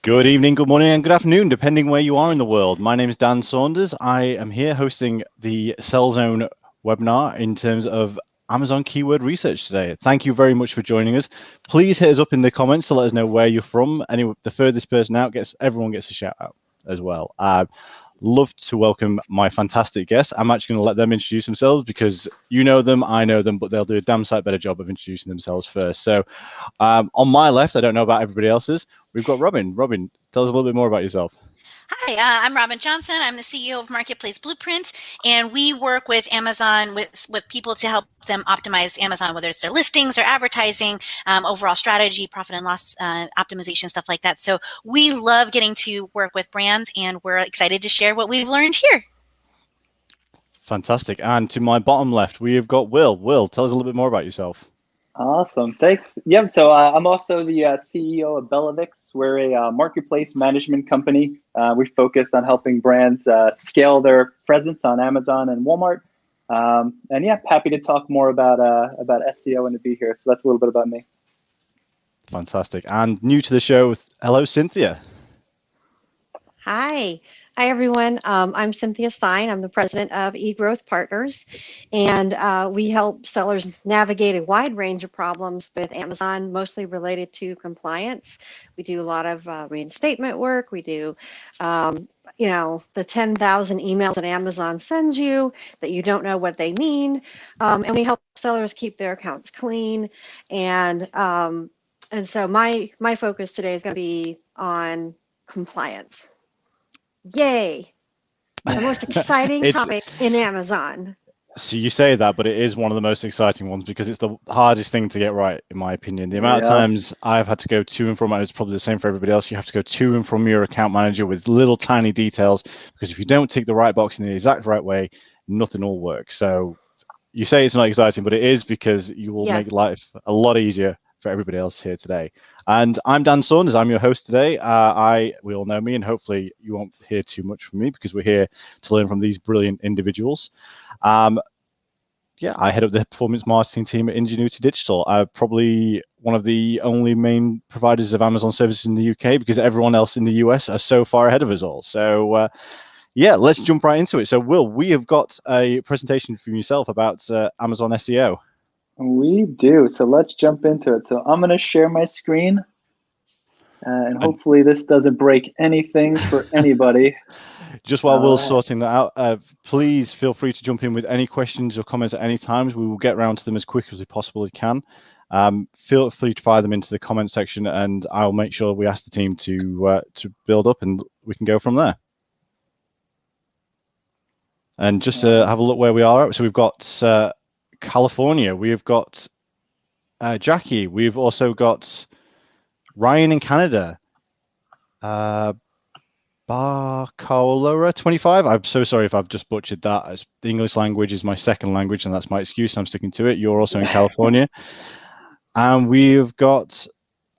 Good evening, good morning, and good afternoon, depending where you are in the world. My name is Dan Saunders. I am here hosting the Sell Zone webinar in terms of Amazon keyword research today. Thank you very much for joining us. Please hit us up in the comments to let us know where you're from. The furthest person out everyone gets a shout out as well. Love to welcome my fantastic guests. I'm actually going to let them introduce themselves because you know them, I know them, but they'll do a damn sight better job of introducing themselves first. So on my left, I don't know about everybody else's, we've got Robin. Robin, tell us a little bit more about yourself. Hi, I'm Robin Johnson. I'm the CEO of Marketplace Blueprints, and we work with Amazon with people to help them optimize Amazon, whether it's their listings or advertising, overall strategy, profit and loss optimization, stuff like that. So we love getting to work with brands, and we're excited to share what we've learned here. Fantastic. And to my bottom left, we have got Will. Will, tell us a little bit more about yourself. Awesome, thanks. Yep, so I'm also the CEO of Bellavix. We're a marketplace management company. We focus on helping brands scale their presence on Amazon and Walmart. And yeah, happy to talk more about SEO and to be here. So that's a little bit about me. Fantastic. And new to the show, hello, Cynthia. Hi. Hi, everyone. I'm Cynthia Stein. I'm the president of eGrowth Partners, and we help sellers navigate a wide range of problems with Amazon, mostly related to compliance. We do a lot of reinstatement work. We do, the 10,000 emails that Amazon sends you that you don't know what they mean, and we help sellers keep their accounts clean. And so my focus today is going to be on compliance. Yay! The most exciting topic in Amazon. So you say that, but it is one of the most exciting ones because it's the hardest thing to get right, in my opinion. The amount of times I've had to go to and from, and it's probably the same for everybody else, you have to go to and from your account manager with little tiny details, because if you don't tick the right box in the exact right way, nothing will work. So you say it's not exciting, but it is, because you will make life a lot easier for everybody else here today. And I'm Dan Saunders. I'm your host today. We all know me, and hopefully you won't hear too much from me because we're here to learn from these brilliant individuals. I head up the performance marketing team at Ingenuity Digital. I'm probably one of the only main providers of Amazon services in the UK, because everyone else in the US are so far ahead of us all. So let's jump right into it. So Will, we have got a presentation from yourself about Amazon SEO. We do. So let's jump into it. So I'm going to share my screen, and hopefully this doesn't break anything for anybody. Just while Will's sorting that out, please feel free to jump in with any questions or comments at any time. We will get around to them as quick as we possibly can. Feel free to fire them into the comment section, and I'll make sure we ask the team to build up, and we can go from there. And just have a look where we are. So we've got California. We've got Jackie. We've also got Ryan in Canada. Barcolora 25. I'm so sorry if I've just butchered that. The English language is my second language, and that's my excuse. I'm sticking to it. You're also in California. And we've got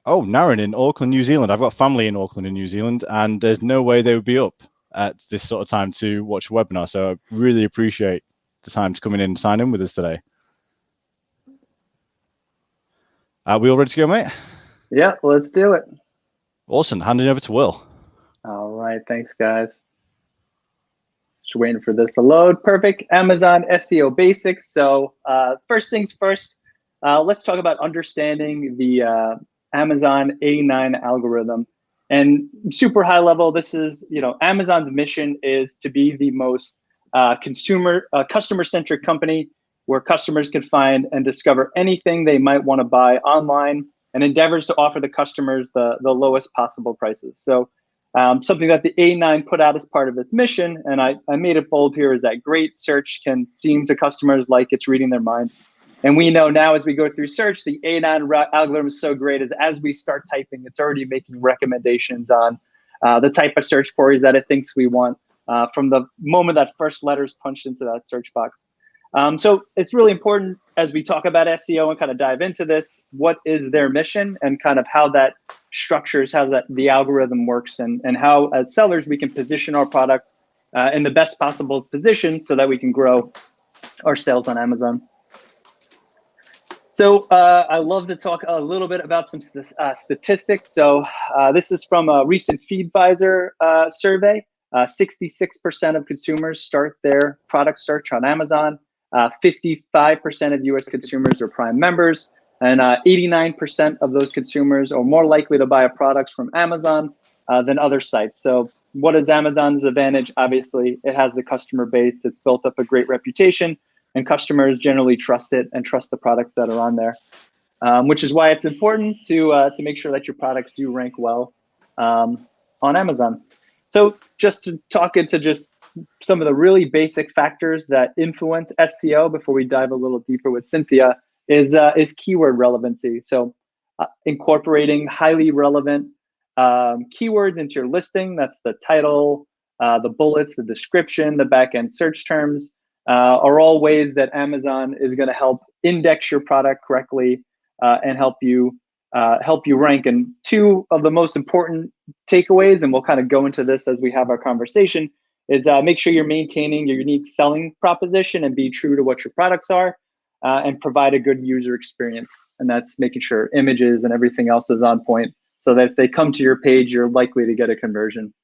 Naren in Auckland, New Zealand. I've got family in Auckland and New Zealand, and there's no way they would be up at this sort of time to watch a webinar. So I really appreciate the time to come in and sign in with us today. Are we all ready to go, mate? Yeah, let's do it. Awesome. Handing over to Will. All right, thanks, guys. Just waiting for this to load. Perfect. Amazon SEO Basics. So first things first, let's talk about understanding the Amazon A9 algorithm. And super high level, this is, Amazon's mission is to be the most customer-centric company where customers can find and discover anything they might want to buy online, and endeavors to offer the customers the lowest possible prices. So something that the A9 put out as part of its mission, and I made it bold here, is that great search can seem to customers like it's reading their mind. And we know now, as we go through search, the A9 algorithm is so great, as we start typing, it's already making recommendations on the type of search queries that it thinks we want from the moment that first letter is punched into that search box. So it's really important as we talk about SEO and kind of dive into this, what is their mission and kind of how that structures, how the algorithm works, and how as sellers we can position our products in the best possible position so that we can grow our sales on Amazon. So I love to talk a little bit about some statistics. So this is from a recent FeedVisor survey. 66% of consumers start their product search on Amazon. 55% of US consumers are Prime members, and 89% of those consumers are more likely to buy a product from Amazon than other sites. So what is Amazon's advantage? Obviously, it has the customer base that's built up a great reputation, and customers generally trust it and trust the products that are on there, which is why it's important to make sure that your products do rank well on Amazon. So just to talk into just some of the really basic factors that influence SEO before we dive a little deeper with Cynthia is keyword relevancy. So incorporating highly relevant keywords into your listing, that's the title, the bullets, the description, the back-end search terms, are all ways that Amazon is going to help index your product correctly and help you rank. And two of the most important takeaways, and we'll kind of go into this as we have our conversation, is make sure you're maintaining your unique selling proposition and be true to what your products are, and provide a good user experience. And that's making sure images and everything else is on point so that if they come to your page, you're likely to get a conversion.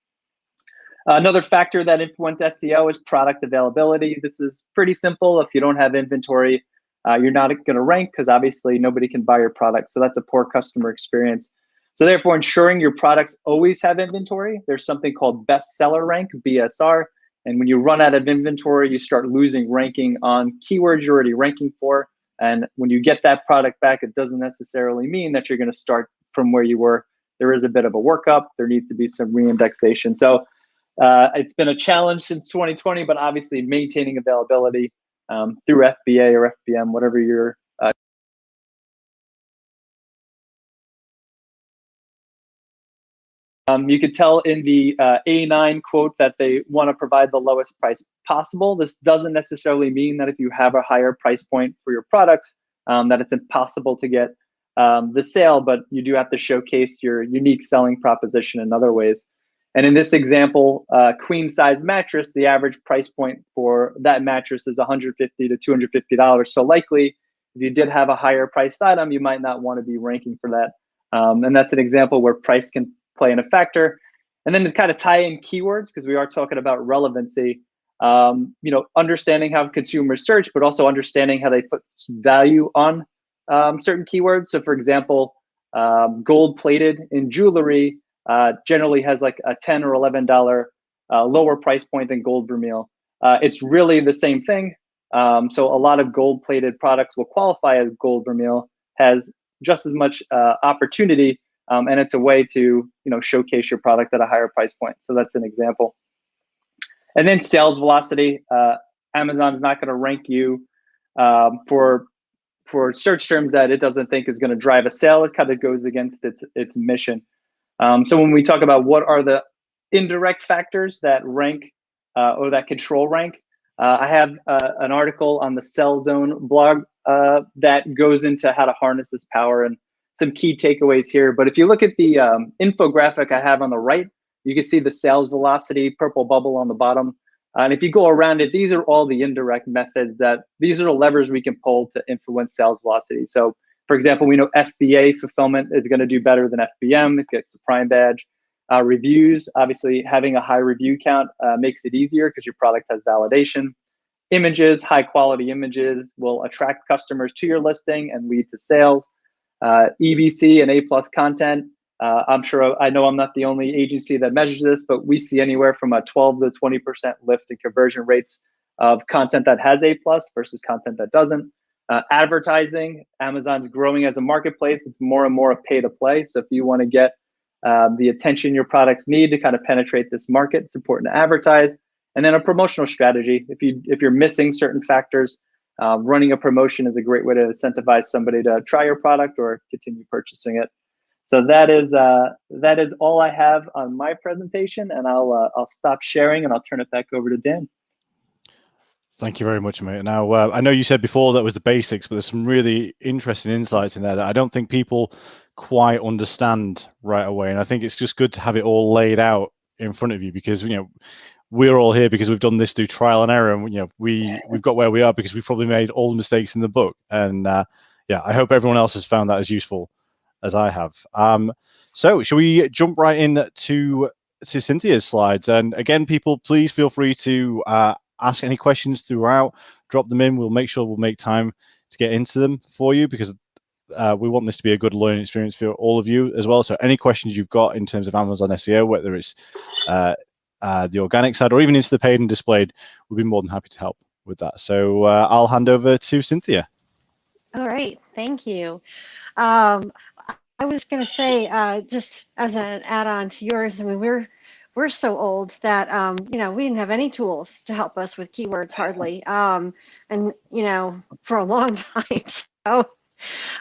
Another factor that influences SEO is product availability. This is pretty simple. If you don't have inventory, you're not going to rank because obviously nobody can buy your product. So that's a poor customer experience. So therefore, ensuring your products always have inventory. There's something called bestseller rank, BSR. And when you run out of inventory, you start losing ranking on keywords you're already ranking for. And when you get that product back, it doesn't necessarily mean that you're going to start from where you were. There is a bit of a workup. There needs to be some reindexation. So it's been a challenge since 2020, but obviously maintaining availability through FBA or FBM, whatever your you could tell in the A9 quote that they want to provide the lowest price possible. This doesn't necessarily mean that if you have a higher price point for your products, that it's impossible to get the sale, but you do have to showcase your unique selling proposition in other ways. And in this example, queen size mattress, the average price point for that mattress is $150 to $250. So likely, if you did have a higher priced item, you might not want to be ranking for that. And that's an example where price can play in a factor. And then to kind of tie in keywords, because we are talking about relevancy, understanding how consumers search, but also understanding how they put value on certain keywords. So for example, gold plated in jewelry generally has like a $10 or $11 lower price point than gold vermeil. It's really the same thing. So a lot of gold plated products will qualify as gold vermeil, has just as much opportunity, and it's a way to showcase your product at a higher price point. So that's an example. And then sales velocity. Amazon's not going to rank you for search terms that it doesn't think is going to drive a sale. It kind of goes against its mission. So when we talk about what are the indirect factors that rank or that control rank, I have an article on the Sell Zone blog that goes into how to harness this power and some key takeaways here. But if you look at the infographic I have on the right, you can see the sales velocity, purple bubble on the bottom. And if you go around it, these are all the indirect methods these are the levers we can pull to influence sales velocity. So for example, we know FBA fulfillment is going to do better than FBM. It gets a Prime badge. Reviews, obviously having a high review count makes it easier because your product has validation. Images, high quality images will attract customers to your listing and lead to sales. EBC and A+ content. I know I'm not the only agency that measures this, but we see anywhere from a 12 to 20% lift in conversion rates of content that has A+ versus content that doesn't. Advertising, Amazon's growing as a marketplace. It's more and more a pay to play. So if you want to get the attention your products need to kind of penetrate this market, it's important to advertise. And then a promotional strategy. If you're missing certain factors, running a promotion is a great way to incentivize somebody to try your product or continue purchasing it. So that is all I have on my presentation, and I'll stop sharing and I'll turn it back over to Dan. Thank you very much, mate. Now, I know you said before that was the basics, but there's some really interesting insights in there that I don't think people quite understand right away. And I think it's just good to have it all laid out in front of you because, we're all here because we've done this through trial and error. And, we've got where we are because we've probably made all the mistakes in the book. And, yeah, I hope everyone else has found that as useful as I have. So should we jump right in to Cynthia's slides? And again, people, please feel free to ask any questions throughout, drop them in. We'll make sure we'll make time to get into them for you, because we want this to be a good learning experience for all of you as well. So any questions you've got in terms of Amazon SEO, whether it's the organic side or even into the paid and displayed, we'll be more than happy to help with that. So I'll hand over to Cynthia. All right, thank you. I was going to say, just as an add-on to yours, I mean, we're so old that you know, we didn't have any tools to help us with keywords hardly, and you know, for a long time. So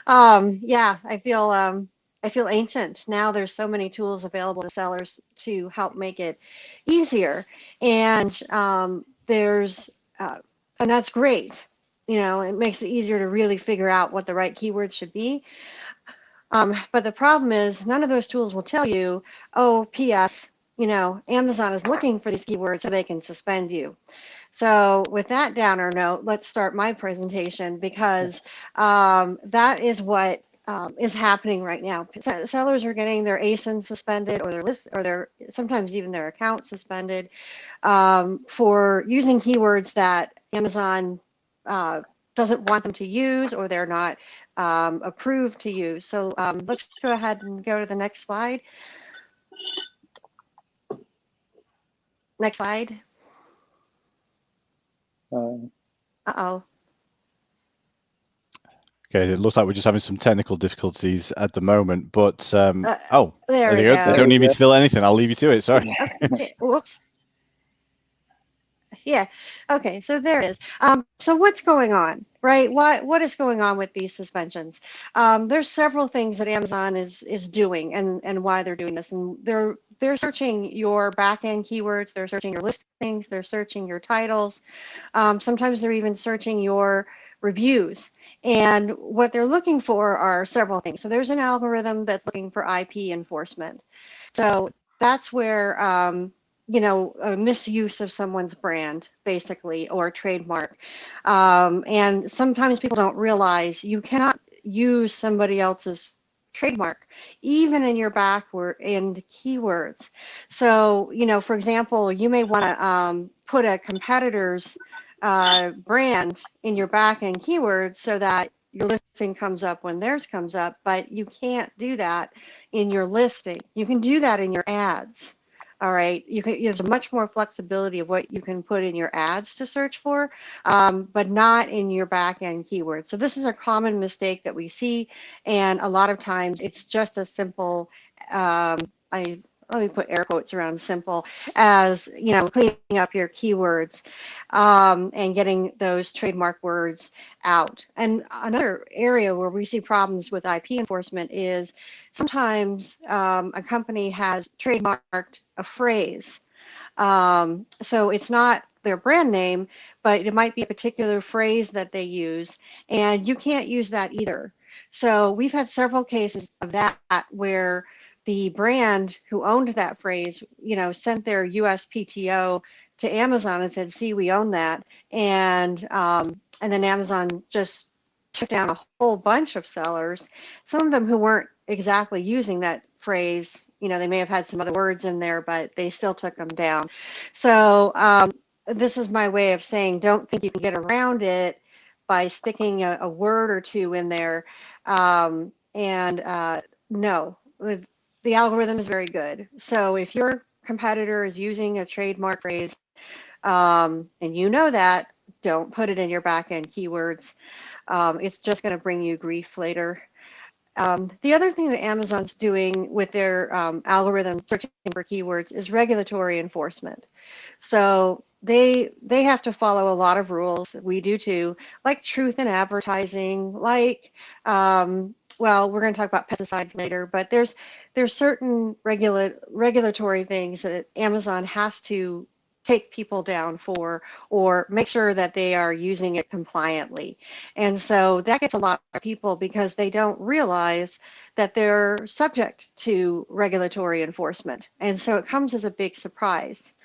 yeah, I feel ancient now. There's so many tools available to sellers to help make it easier, and there's and that's great. You know, it makes it easier to really figure out what the right keywords should be. But the problem is none of those tools will tell you, oh, P.S., you know, Amazon is looking for these keywords so they can suspend you. So with that downer note, let's start my presentation, because that is what is happening right now. Sellers are getting their ASIN suspended, or their list, or their sometimes even their account suspended for using keywords that Amazon doesn't want them to use, or they're not approved to use. So let's go ahead and go to the next slide. Next slide. Uh-oh. Okay, it looks like we're just having some technical difficulties at the moment, but oh, there we go. go. They don't need me to fill anything. I'll leave you to it. Sorry. Okay. Whoops. Yeah. Okay. So there it is. So what's going on, right? What is going on with these suspensions? There's several things that Amazon is doing, and why they're doing this. And they're searching your back-end keywords. They're searching your listings. They're searching your titles. Sometimes they're even searching your reviews. And what they're looking for are several things. So there's an algorithm that's looking for IP enforcement. So that's where you know, a misuse of someone's brand, basically, or trademark. And sometimes people don't realize you cannot use somebody else's trademark, even in your back-end keywords. So, you know, for example, you may want to put a competitor's brand in your back-end keywords so that your listing comes up when theirs comes up, but you can't do that in your listing. You can do that in your ads. All right, there's much more flexibility of what you can put in your ads to search for, but not in your back-end keywords. So this is a common mistake that we see, and a lot of times it's just as simple, let me put air quotes around simple, as, you know, cleaning up your keywords and getting those trademark words out. And another area where we see problems with IP enforcement is sometimes a company has trademarked a phrase. So it's not their brand name, but it might be a particular phrase that they use, and you can't use that either. So we've had several cases of that where the brand who owned that phrase, you know, sent their USPTO to Amazon and said, "See, we own that," and then Amazon just took down a whole bunch of sellers, some of them who weren't exactly using that phrase. You know, they may have had some other words in there, but they still took them down. So this is my way of saying, don't think you can get around it by sticking a word or two in there. No, the algorithm is very good. So if your competitor is using a trademark phrase and you know that, don't put it in your back-end keywords. It's just going to bring you grief later. The other thing that Amazon's doing with their algorithm searching for keywords is regulatory enforcement. So they have to follow a lot of rules. We do too, like truth in advertising, like well, we're going to talk about pesticides later, but there's certain regulatory things that Amazon has to take people down for, or make sure that they are using it compliantly. And so that gets a lot of people because they don't realize that they're subject to regulatory enforcement. And so it comes as a big surprise.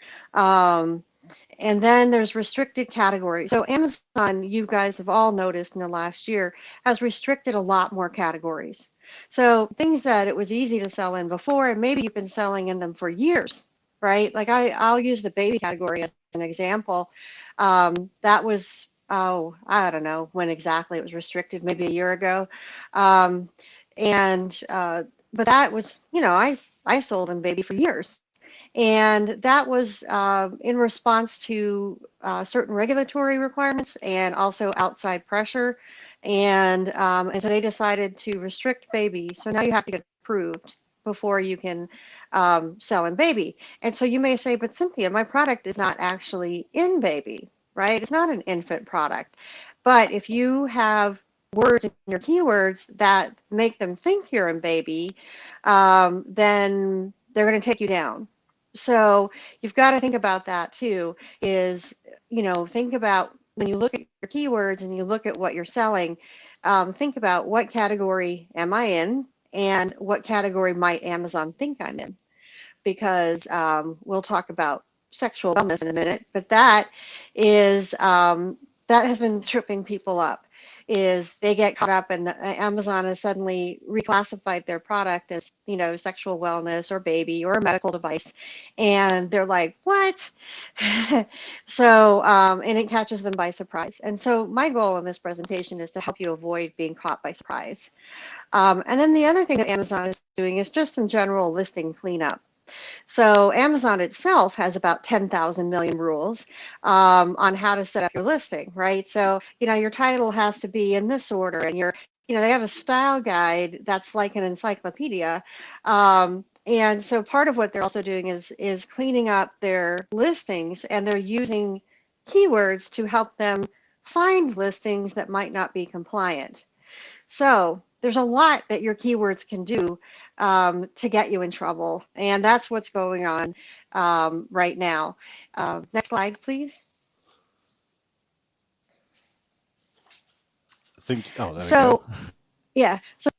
And then there's restricted categories. So Amazon, you guys have all noticed in the last year, has restricted a lot more categories. So things that it was easy to sell in before, and maybe you've been selling in them for years, right? Like I'll use the baby category as an example. That was, oh, I don't know when exactly it was restricted, maybe a year ago. Um, but that was, I sold in baby for years. And that was in response to certain regulatory requirements and also outside pressure. And so they decided to restrict baby. So now you have to get approved before you can sell in baby. And so you may say, but Cynthia, my product is not actually in baby, right? It's not an infant product. But if you have words in your keywords that make them think you're in baby, then they're going to take you down. So you've got to think about that too, is, think about when you look at your keywords and you look at what you're selling, think about what category am I in and what category might Amazon think I'm in? Because we'll talk about sexual wellness in a minute, but that has been tripping people up. Is they get caught up and Amazon has suddenly reclassified their product as, sexual wellness or baby or a medical device. And they're like, what? So, and it catches them by surprise. And so my goal in this presentation is to help you avoid being caught by surprise. And then the other thing that Amazon is doing is just some general listing cleanup. So Amazon itself has about 10,000 million rules on how to set up your listing, right? So, your title has to be in this order, and they have a style guide that's like an encyclopedia. And so part of what they're also doing is cleaning up their listings, and they're using keywords to help them find listings that might not be compliant. So there's a lot that your keywords can do to get you in trouble. And that's what's going on right now. Next slide, please. There we go. Yeah. So,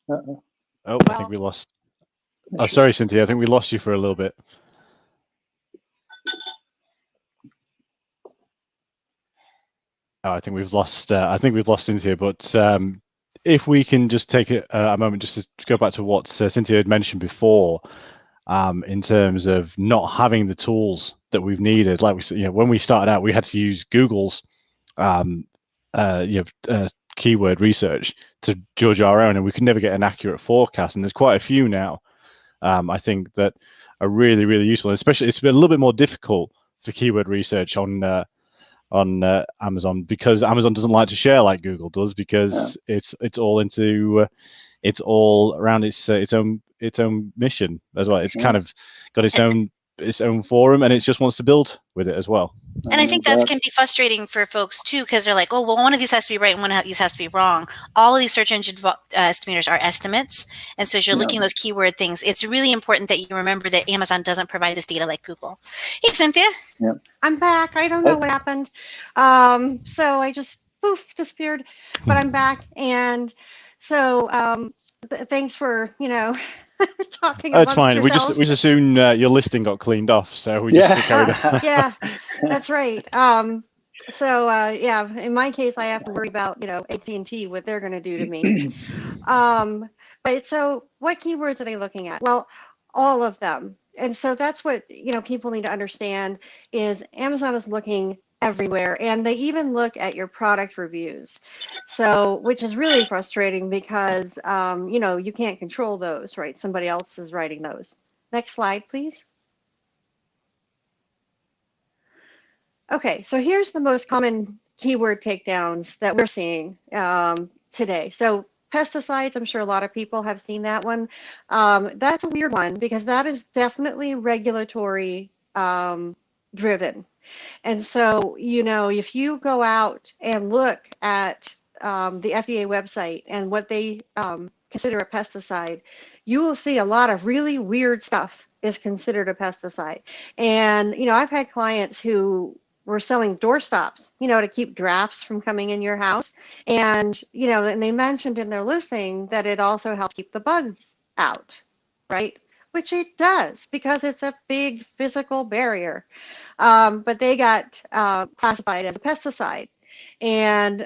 Uh-oh. Oh, I think we lost. Oh, sorry, Cynthia. I think we lost you for a little bit. Oh, I think we've lost. Cynthia. But if we can just take a moment just to go back to what Cynthia had mentioned before, in terms of not having the tools that we've needed. Like we said, when we started out, we had to use Google's keyword research to judge our own, and we could never get an accurate forecast. And there's quite a few now, I think, that are really, really useful. And especially, it's been a little bit more difficult for keyword research on Amazon, because Amazon doesn't like to share like Google does, because it's all around its own mission as well. It's kind of got its own forum, and it just wants to build with it as well. And I think that can be frustrating for folks too, because they're like, oh, well, one of these has to be right and one of these has to be wrong. All of these search engine estimators are estimates. And so as you're looking at those keyword things, it's really important that you remember that Amazon doesn't provide this data like Google. Hey, Cynthia. Yeah. I'm back. I don't know what happened. So I just disappeared, but I'm back. And so thanks for, talking amongst it's fine. yourselves. We just assumed your listing got cleaned off, so we just carried on. Yeah, that's right. In my case, I have to worry about, AT&T, what they're going to do to me. But so what keywords are they looking at? Well, all of them. And so that's what, people need to understand is Amazon is looking everywhere, and they even look at your product reviews. So, which is really frustrating because, you can't control those, right? Somebody else is writing those. Next slide, please. Okay, so here's the most common keyword takedowns that we're seeing today. So pesticides, I'm sure a lot of people have seen that one. That's a weird one because that is definitely regulatory driven. And so, if you go out and look at the FDA website and what they consider a pesticide, you will see a lot of really weird stuff is considered a pesticide. And, I've had clients who were selling doorstops, to keep drafts from coming in your house. And, and they mentioned in their listing that it also helps keep the bugs out, right? which it does because it's a big physical barrier. But they got classified as a pesticide, and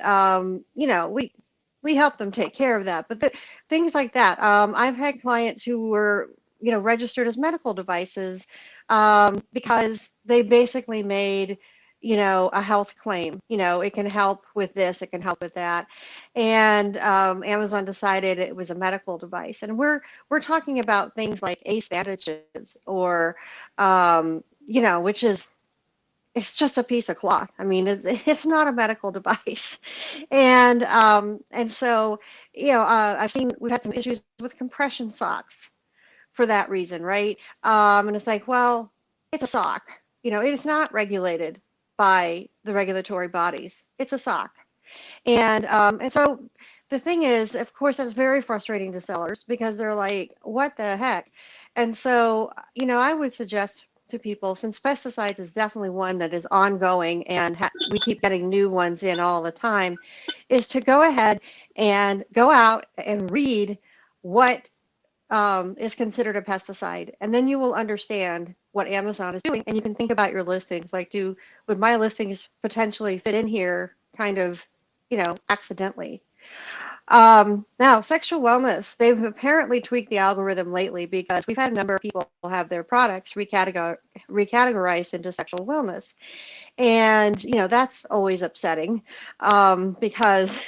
we help them take care of that. But things like that. I've had clients who were registered as medical devices because they basically made a health claim. It can help with this, it can help with that, and Amazon decided it was a medical device. And we're talking about things like ACE bandages, or which is, it's just a piece of cloth. I mean, it's not a medical device, and so we've had some issues with compression socks for that reason, right? And it's like, well, it's a sock. It is not regulated by the regulatory bodies. It's a sock, and so the thing is, of course, that's very frustrating to sellers because they're like, what the heck? And so, I would suggest to people, since pesticides is definitely one that is ongoing and we keep getting new ones in all the time, is to go ahead and go out and read what is considered a pesticide, and then you will understand what Amazon is doing, and you can think about your listings. Like, would my listings potentially fit in here, kind of, accidentally? Now, sexual wellness, they've apparently tweaked the algorithm lately because we've had a number of people have their products recategorized into sexual wellness. And, that's always upsetting because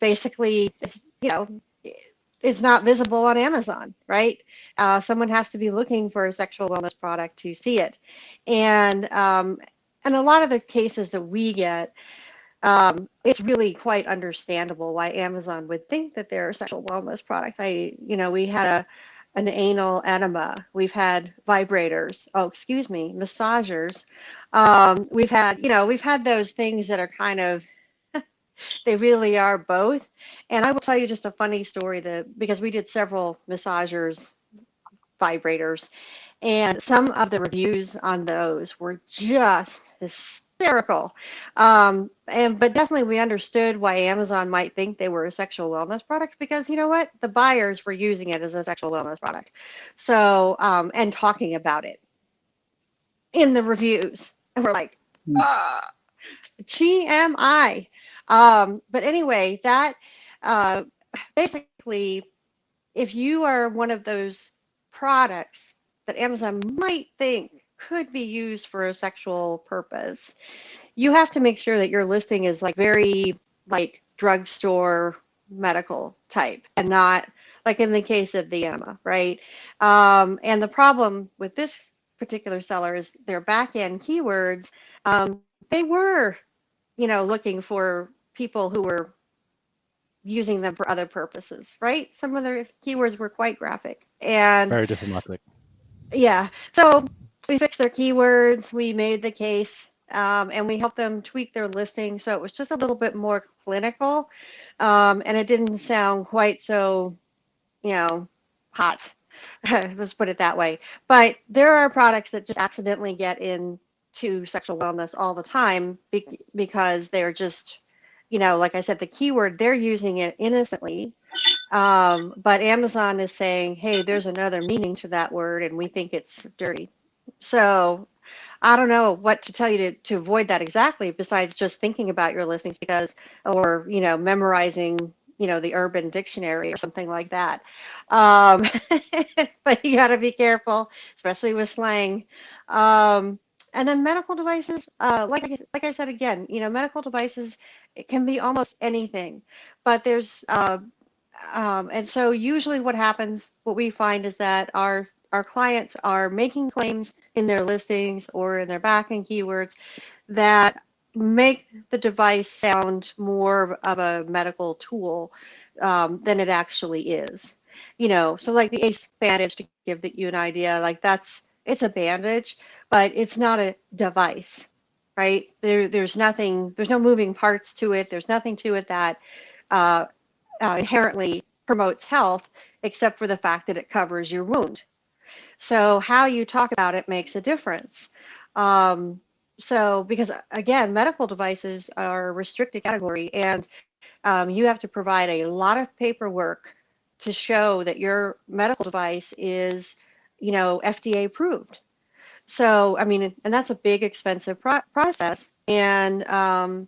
basically it's not visible on Amazon, right? Someone has to be looking for a sexual wellness product to see it. And a lot of the cases that we get, it's really quite understandable why Amazon would think that they're a sexual wellness product. We had an anal enema. We've had vibrators. Oh, excuse me, massagers. We've had those things that are kind of, they really are both. And I will tell you just a funny story because we did several massagers, vibrators, and some of the reviews on those were just hysterical. But definitely we understood why Amazon might think they were a sexual wellness product, because you know what? The buyers were using it as a sexual wellness product. So, and talking about it in the reviews. And we're like, TMI. But anyway, that basically, if you are one of those products that Amazon might think could be used for a sexual purpose, you have to make sure that your listing is like very like drugstore medical type, and not like in the case of the enema, right? And the problem with this particular seller is their back end keywords. They were, looking for people who were using them for other purposes, right? Some of their keywords were quite graphic, and Very diplomatic. yeah. So we fixed their keywords, we made the case, and we helped them tweak their listing so it was just a little bit more clinical, and it didn't sound quite so, hot. Let's put it that way. But there are products that just accidentally get into sexual wellness all the time because they're just, like I said, the keyword, they're using it innocently. But Amazon is saying, hey, there's another meaning to that word, and we think it's dirty. So I don't know what to tell you to avoid that exactly, besides just thinking about your listings, or memorizing, the Urban Dictionary or something like that. But you got to be careful, especially with slang. And then medical devices, like I said again, medical devices, it can be almost anything, but there's and so usually what we find is that our clients are making claims in their listings or in their backend keywords that make the device sound more of a medical tool than it actually is. So like the ACE bandage, to give you an idea, like it's a bandage, but it's not a device, right? There's no moving parts to it. There's nothing to it that inherently promotes health, except for the fact that it covers your wound. So how you talk about it makes a difference. So because again, medical devices are a restricted category, and you have to provide a lot of paperwork to show that your medical device is, FDA approved. So, I mean, and that's a big, expensive process. And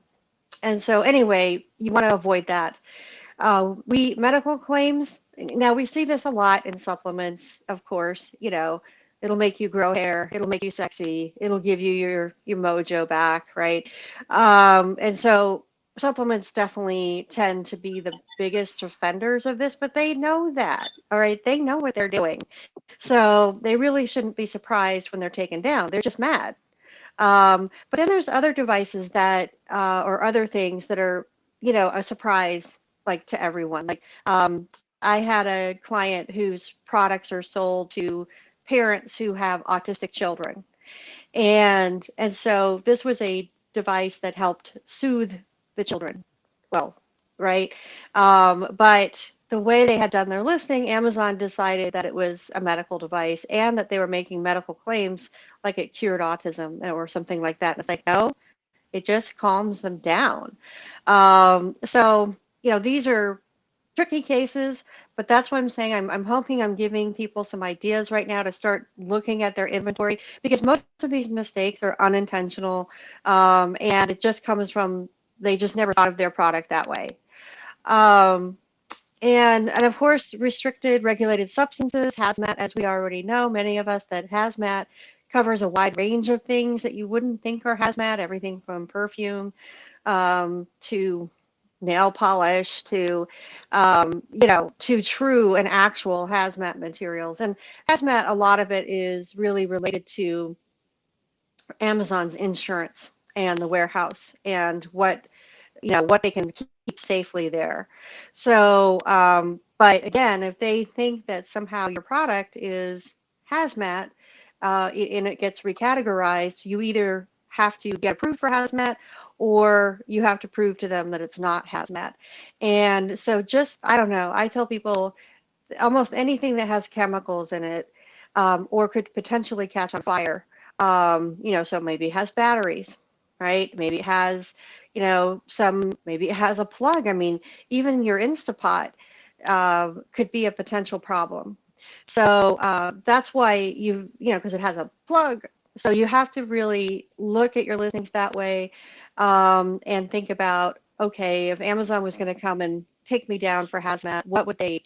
so anyway, you want to avoid that. We medical claims, now we see this a lot in supplements, of course, it'll make you grow hair, it'll make you sexy, it'll give you your mojo back, right? And so supplements definitely tend to be the biggest offenders of this, but they know that, all right? They know what they're doing. So they really shouldn't be surprised when they're taken down. They're just mad. But then there's other devices that, or other things that are, a surprise, like to everyone. Like I had a client whose products are sold to parents who have autistic children, and so this was a device that helped soothe the children. Well, right, but the way they had done their listing, Amazon decided that it was a medical device and that they were making medical claims like it cured autism or something like that. And it's like, no, it just calms them down. So, these are tricky cases, but that's what I'm saying. I'm hoping I'm giving people some ideas right now to start looking at their inventory, because most of these mistakes are unintentional, and it just comes from they just never thought of their product that way. Um, and of course, restricted regulated substances, hazmat, as we already know, many of us, that hazmat covers a wide range of things that you wouldn't think are hazmat, everything from perfume to nail polish to true and actual hazmat materials. And hazmat, a lot of it is really related to Amazon's insurance and the warehouse and what they can keep safely there. So, but again, if they think that somehow your product is hazmat, and it gets recategorized, you either have to get approved for hazmat or you have to prove to them that it's not hazmat. And so I don't know, I tell people almost anything that has chemicals in it, or could potentially catch on fire. So maybe it has batteries, right? Maybe it has, maybe it has a plug. I mean, even your Instapot could be a potential problem. So that's why because it has a plug. So you have to really look at your listings that way, and think about, okay, if Amazon was going to come and take me down for hazmat, what would they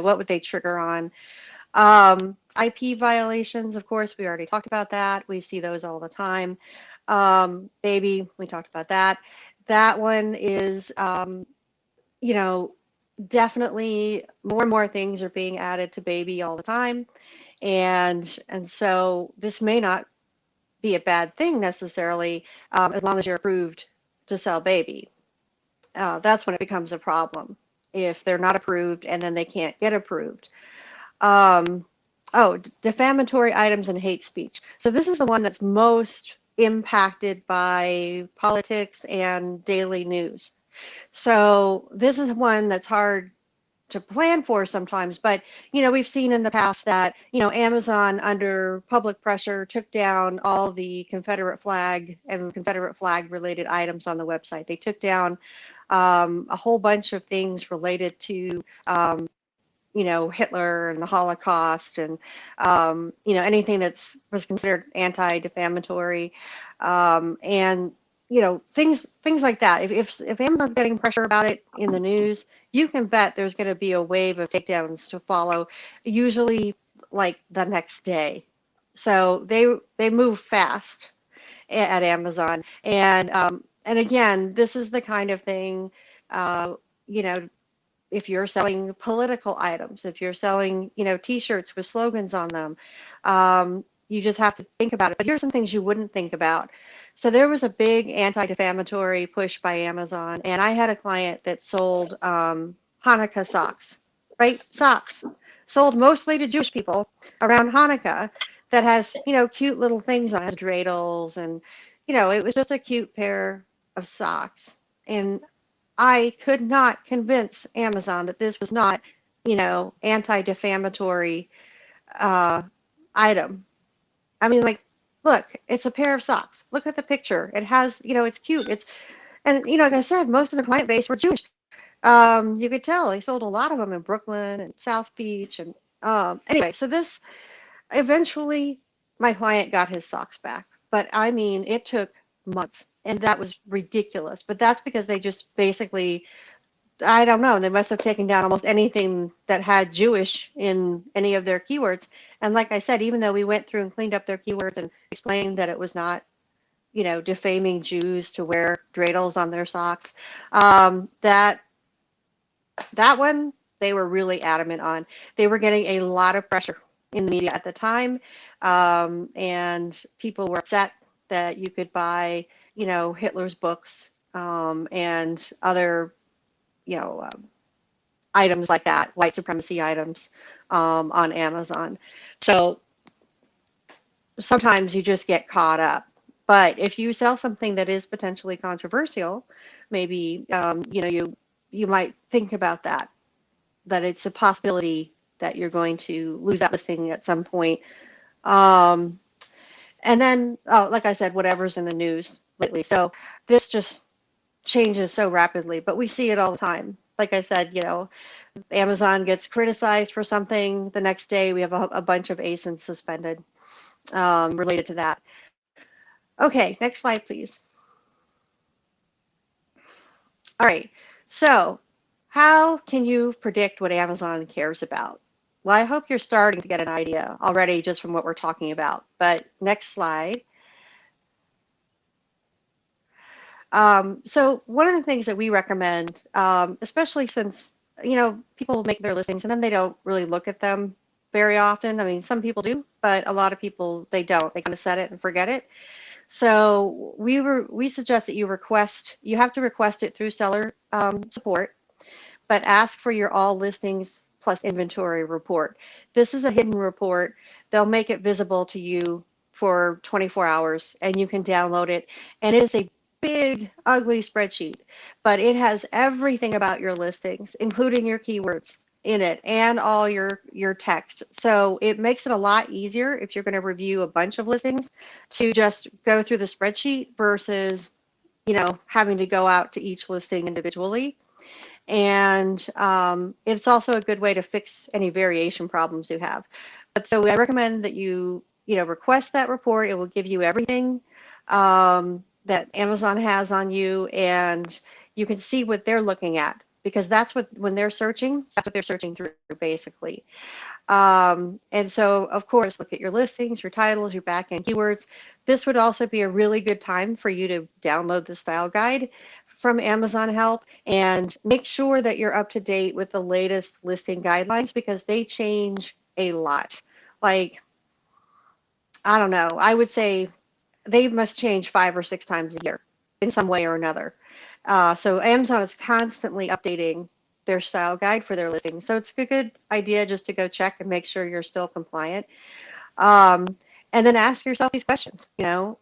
what would they trigger on? IP violations, of course, we already talked about that. We see those all the time. Baby, we talked about that. That one is, definitely more and more things are being added to baby all the time. And so this may not be a bad thing necessarily, as long as you're approved to sell baby. That's when it becomes a problem, if they're not approved and then they can't get approved. Defamatory items and hate speech. So this is the one that's most impacted by politics and daily news. So this is one that's hard to plan for sometimes, but we've seen in the past that Amazon, under public pressure, took down all the Confederate flag and Confederate flag related items on the website. They took down a whole bunch of things related to Hitler and the Holocaust, and anything that was considered anti-defamatory, and things like that. If Amazon's getting pressure about it in the news, you can bet there's going to be a wave of takedowns to follow, usually like the next day. So they move fast at Amazon, and again, this is the kind of thing, if you're selling political items, if you're selling, T-shirts with slogans on them, you just have to think about it. But here's some things you wouldn't think about. So there was a big anti-defamatory push by Amazon, and I had a client that sold Hanukkah socks, right? Socks sold mostly to Jewish people around Hanukkah, that has, cute little things on it, dreidels, and, it was just a cute pair of socks. And I could not convince Amazon that this was not, anti-defamatory item. I mean, like, look, it's a pair of socks. Look at the picture. It has, it's cute. And like I said, most of the client base were Jewish. You could tell they sold a lot of them in Brooklyn and South Beach. And anyway, so this eventually my client got his socks back. But I mean, it took months and that was ridiculous. But that's because they just basically, I don't know, they must have taken down almost anything that had Jewish in any of their keywords. And like I said, even though we went through and cleaned up their keywords and explained that it was not, defaming Jews to wear dreidels on their socks, that one they were really adamant on. They were getting a lot of pressure in the media at the time, and people were upset that you could buy, Hitler's books, and other, you know, um, items like that, white supremacy items, on Amazon. So sometimes you just get caught up. But if you sell something that is potentially controversial, maybe, you might think about that it's a possibility that you're going to lose that listing at some point. Um, and then, like I said, whatever's in the news lately. So this just changes so rapidly, but we see it all the time. Like I said, Amazon gets criticized for something. The next day, we have a bunch of ASINs suspended, related to that. Okay, next slide, please. All right, so how can you predict what Amazon cares about? Well, I hope you're starting to get an idea already just from what we're talking about. But next slide. So one of the things that we recommend, especially since, people make their listings and then they don't really look at them very often. I mean, some people do, but a lot of people, they don't. They kind of set it and forget it. So we suggest that you have to request it through seller, support, but ask for your all listings plus inventory report. This is a hidden report. They'll make it visible to you for 24 hours and you can download it. And it is a big, ugly spreadsheet, but it has everything about your listings, including your keywords in it and all your text. So it makes it a lot easier if you're going to review a bunch of listings to just go through the spreadsheet versus, having to go out to each listing individually. And it's also a good way to fix any variation problems you have. But so I recommend that you request that report. It will give you everything, that Amazon has on you, and you can see what they're looking at, because that's when they're searching, that's what they're searching through basically. And so, of course, look at your listings, your titles, your backend keywords. This would also be a really good time for you to download the style guide from Amazon Help and make sure that you're up to date with the latest listing guidelines, because they change a lot. Like, I don't know, I would say they must change 5 or 6 times a year in some way or another. So Amazon is constantly updating their style guide for their listings. So it's a good idea just to go check and make sure you're still compliant. And then ask yourself these questions.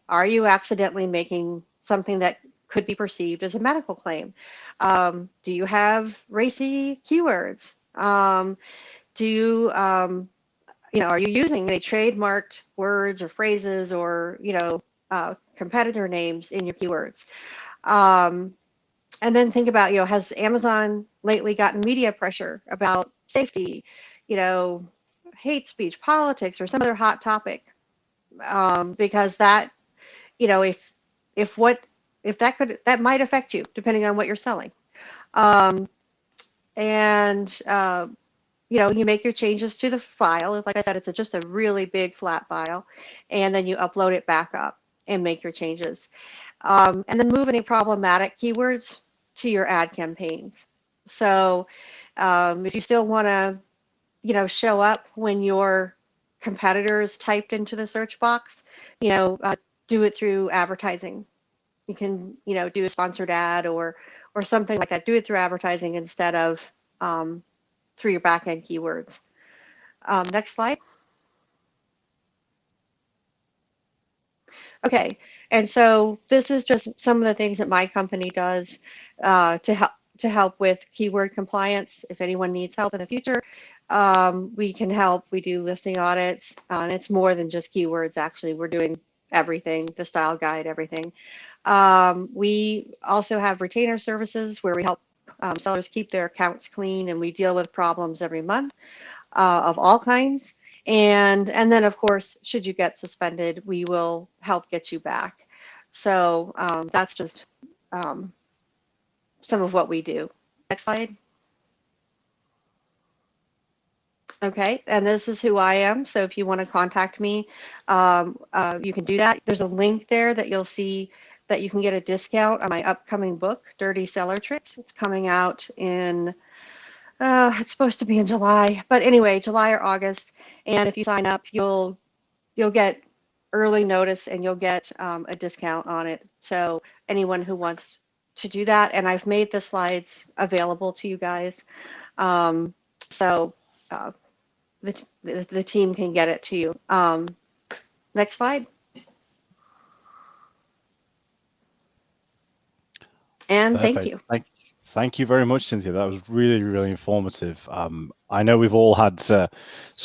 Are you accidentally making something that could be perceived as a medical claim? Do you have racy keywords? Are you using any trademarked words or phrases or, competitor names in your keywords? And then think about, has Amazon lately gotten media pressure about safety, hate speech, politics, or some other hot topic? Because that, if that might affect you depending on what you're selling. And you make your changes to the file. Like I said, it's just a really big flat file, and then you upload it back up and make your changes. And then move any problematic keywords to your ad campaigns. So if you still want to, show up when your competitor is typed into the search box, do it through advertising. You can, do a sponsored ad or something like that. Do it through advertising instead of through your backend keywords. Next slide. Okay, and so this is just some of the things that my company does to help with keyword compliance. If anyone needs help in the future, we can help. We do listing audits, and it's more than just keywords. Actually, we're doing everything, the style guide, everything. We also have retainer services where we help Sellers keep their accounts clean, and we deal with problems every month of all kinds. And then, of course, should you get suspended, we will help get you back. So that's just some of what we do. Next slide. Okay, and this is who I am. So if you want to contact me, you can do that. There's a link there that you'll see that you can get a discount on my upcoming book, Dirty Seller Tricks. It's coming out in, it's supposed to be in July, but anyway, July or August. And if you sign up, you'll get early notice and you'll get a discount on it. So anyone who wants to do that, and I've made the slides available to you guys. So the team can get it to you. Next slide. And Perfect. thank you. Thank you very much, Cynthia. That was really, really informative. I know we've all had some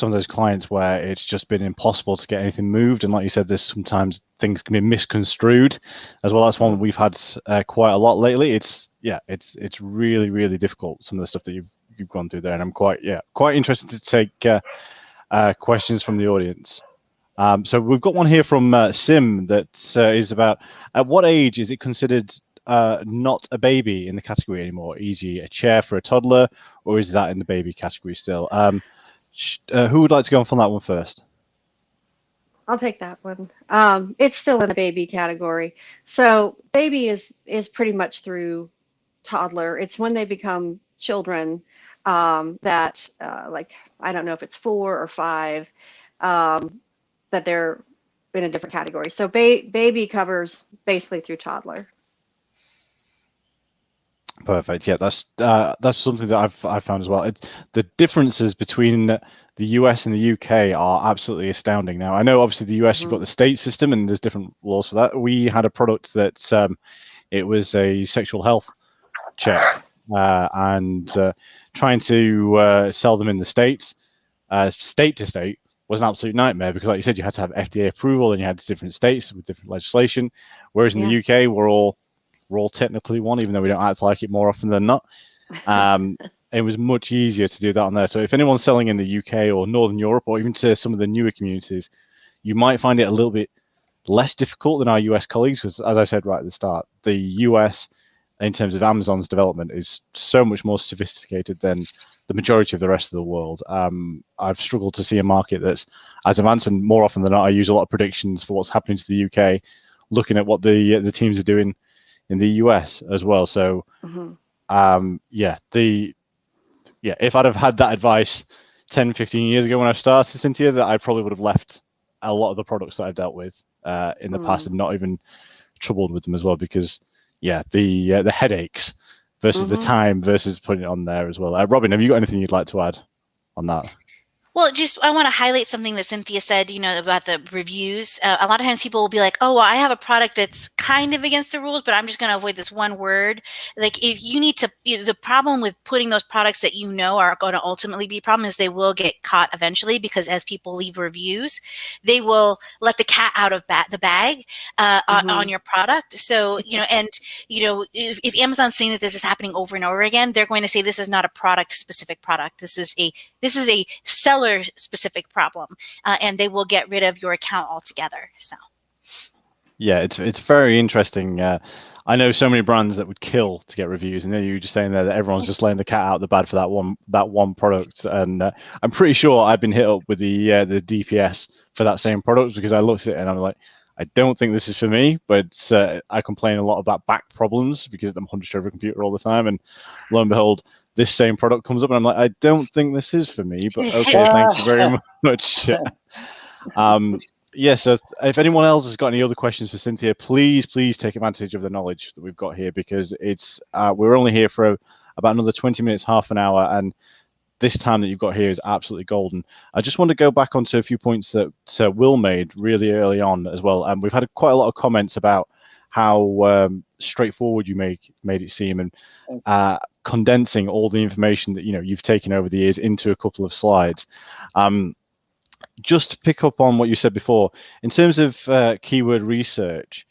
of those clients where it's just been impossible to get anything moved. And like you said, there's sometimes things can be misconstrued as well. That's one we've had quite a lot lately. It's really, really difficult, some of the stuff that you've gone through there. And I'm quite interested to take questions from the audience. So we've got one here from Sim that is about, at what age is it considered not a baby in the category anymore? Easy, a chair for a toddler, or is that in the baby category still? Who would like to go on from that one first? I'll take that one. It's still in the baby category. So baby is pretty much through toddler. It's when they become children that like, I don't know if it's 4 or 5, that they're in a different category. So baby covers basically through toddler. Perfect. Yeah, that's something that I've found as well. The differences between the US and the UK are absolutely astounding. Now, I know obviously the US, you've got the state system and there's different laws for that. We had a product that it was a sexual health check, and trying to sell them in the States, state to state, was an absolute nightmare because, like you said, you had to have FDA approval and you had different states with different legislation. Whereas in the UK, we're all technically one, even though we don't act like it more often than not. It was much easier to do that on there. So if anyone's selling in the UK or Northern Europe, or even to some of the newer communities, you might find it a little bit less difficult than our US colleagues, because as I said right at the start, the US, in terms of Amazon's development, is so much more sophisticated than the majority of the rest of the world. I've struggled to see a market that's as advanced, and more often than not, I use a lot of predictions for what's happening to the UK, looking at what the teams are doing in the US as well. So if I'd have had that advice 10, 15 years ago when I started, Cynthia, that I probably would have left a lot of the products that I've dealt with in the past and not even troubled with them as well, because the headaches versus the time versus putting it on there as well. Robin, have you got anything you'd like to add on that? Well, I want to highlight something that Cynthia said, about the reviews. A lot of times people will be like, oh, well, I have a product that's kind of against the rules, but I'm just going to avoid this one word. Like, if you need to, the problem with putting those products that are going to ultimately be a problem is they will get caught eventually, because as people leave reviews, they will let the cat out of the bag on your product. So, if Amazon's seeing that this is happening over and over again, they're going to say this is not a product-specific product. This is a seller specific problem, and they will get rid of your account altogether. So yeah, it's very interesting. I know so many brands that would kill to get reviews, and then you were just saying there that everyone's just laying the cat out the bag for that one product. And I'm pretty sure I've been hit up with the DPS for that same product, because I looked at it and I'm like, I don't think this is for me. But I complain a lot about back problems because I'm hunched over a computer all the time, and lo and behold, this same product comes up and I'm like, I don't think this is for me, but okay, thank you very much. So if anyone else has got any other questions for Cynthia, please take advantage of the knowledge that we've got here, because it's we're only here for about another 20 minutes, half an hour, and this time that you've got here is absolutely golden. I just want to go back onto a few points that Will made really early on as well. And we've had quite a lot of comments about how straightforward you made it seem, and condensing all the information that you've taken over the years into a couple of slides. Just to pick up on what you said before, in terms of keyword research,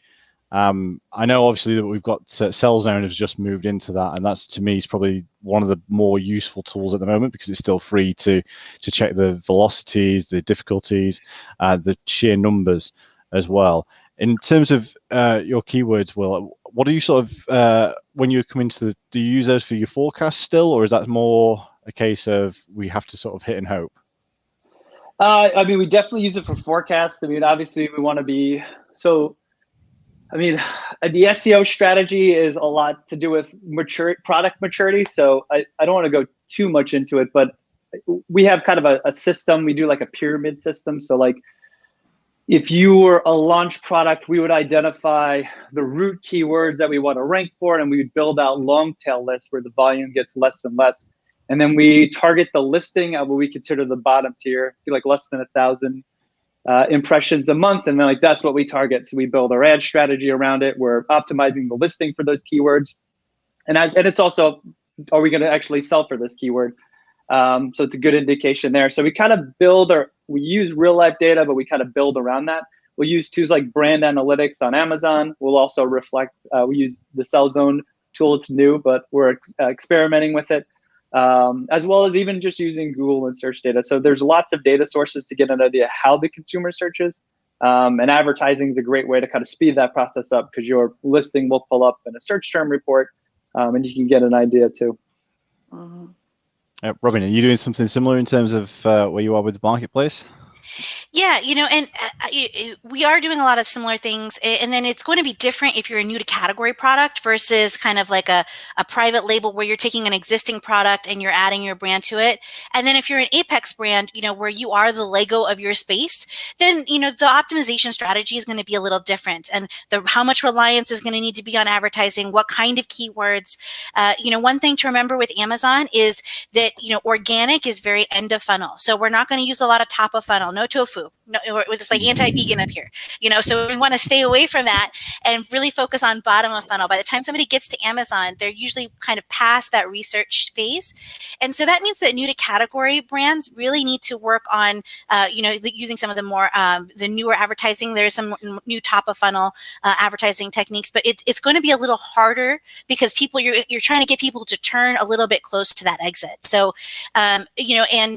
I know obviously that we've got Cell Zone has just moved into that, and that's, to me, is probably one of the more useful tools at the moment because it's still free to check the velocities, the difficulties, the sheer numbers as well. In terms of your keywords, Will, what do you sort of when you come into the, do you use those for your forecast still, or is that more a case of we have to sort of hit and hope? I mean, we definitely use it for forecasts. I mean, obviously we want to be, so, I mean, the SEO strategy is a lot to do with product maturity. So I don't want to go too much into it, but we have kind of a system. We do like a pyramid system. So like, if you were a launch product, we would identify the root keywords that we want to rank for, and we would build out long tail lists where the volume gets less and less. And then we target the listing at what we consider the bottom tier, like less than 1,000 impressions a month. And then like, that's what we target. So we build our ad strategy around it. We're optimizing the listing for those keywords. And it's also, are we going to actually sell for this keyword? So it's a good indication there. So we kind of we use real life data, but we kind of build around that. We'll use tools like brand analytics on Amazon. We'll also reflect, we use the Cell Zone tool. It's new, but we're experimenting with it, as well as even just using Google and search data. So there's lots of data sources to get an idea how the consumer searches. And advertising is a great way to kind of speed that process up because your listing will pull up in a search term report, and you can get an idea too. Robin, are you doing something similar in terms of where you are with the marketplace? Yeah, and we are doing a lot of similar things, and then it's going to be different if you're a new to category product versus kind of like a private label where you're taking an existing product and you're adding your brand to it. And then if you're an Apex brand, where you are the Lego of your space, then, the optimization strategy is going to be a little different, and how much reliance is going to need to be on advertising, what kind of keywords. One thing to remember with Amazon is that, organic is very end of funnel. So we're not going to use a lot of top of funnel, no tofu. No, we're just like anti-vegan up here, so we want to stay away from that and really focus on bottom of funnel. By the time somebody gets to Amazon, they're usually kind of past that research phase. And so that means that new to category brands really need to work on, using some of the more, the newer advertising. There's some new top of funnel advertising techniques, but it's going to be a little harder because you're trying to get people to turn a little bit close to that exit. So, and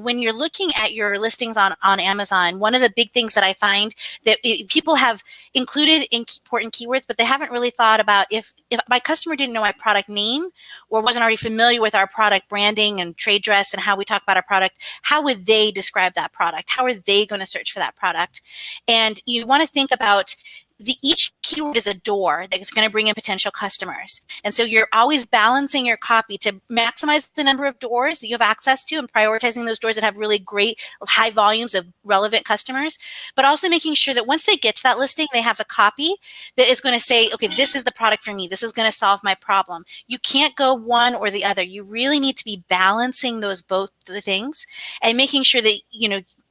when you're looking at your listings on Amazon, one of the big things that I find that people have included important keywords, but they haven't really thought about if my customer didn't know my product name or wasn't already familiar with our product branding and trade dress and how we talk about our product, how would they describe that product? How are they going to search for that product? And you want to think about each keyword is a door that's going to bring in potential customers. And so you're always balancing your copy to maximize the number of doors that you have access to and prioritizing those doors that have really great high volumes of relevant customers, but also making sure that once they get to that listing, they have a copy that is going to say, okay, this is the product for me. This is going to solve my problem. You can't go one or the other. You really need to be balancing both the things and making sure that,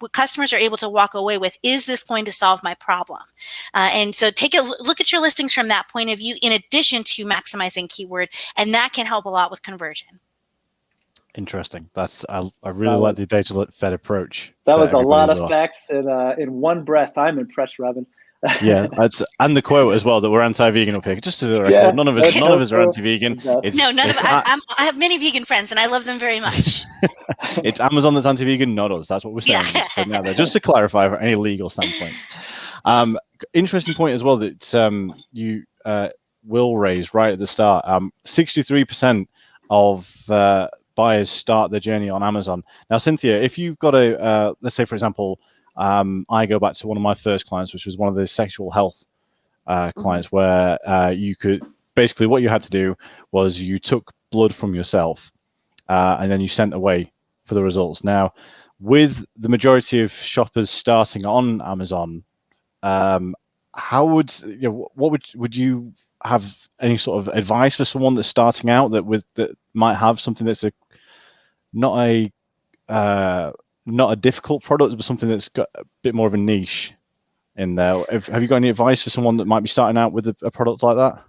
what customers are able to walk away with, is this going to solve my problem? And so take a look at your listings from that point of view, in addition to maximizing keyword, and that can help a lot with conversion. Interesting. I really like the data-fed approach. That was a lot of facts in one breath. I'm impressed, Robin. Yeah, and the quote as well that we're anti-vegan up here. Just to the record, Yeah, none of us are anti-vegan. No, none of I have many vegan friends, and I love them very much. It's Amazon that's anti-vegan, not us. That's what we're saying. Yeah. Just to clarify for any legal standpoint. Interesting point as well that you will raise right at the start. 63% of buyers start their journey on Amazon. Now, Cynthia, if you've got let's say, for example, I go back to one of my first clients, which was one of the sexual health clients, where you could basically, what you had to do was you took blood from yourself and then you sent away for the results. Now, with the majority of shoppers starting on Amazon, how would would you have any sort of advice for someone that's starting out that might have something that's not a difficult product, but something that's got a bit more of a niche in there? Have you got any advice for someone that might be starting out with a product like that?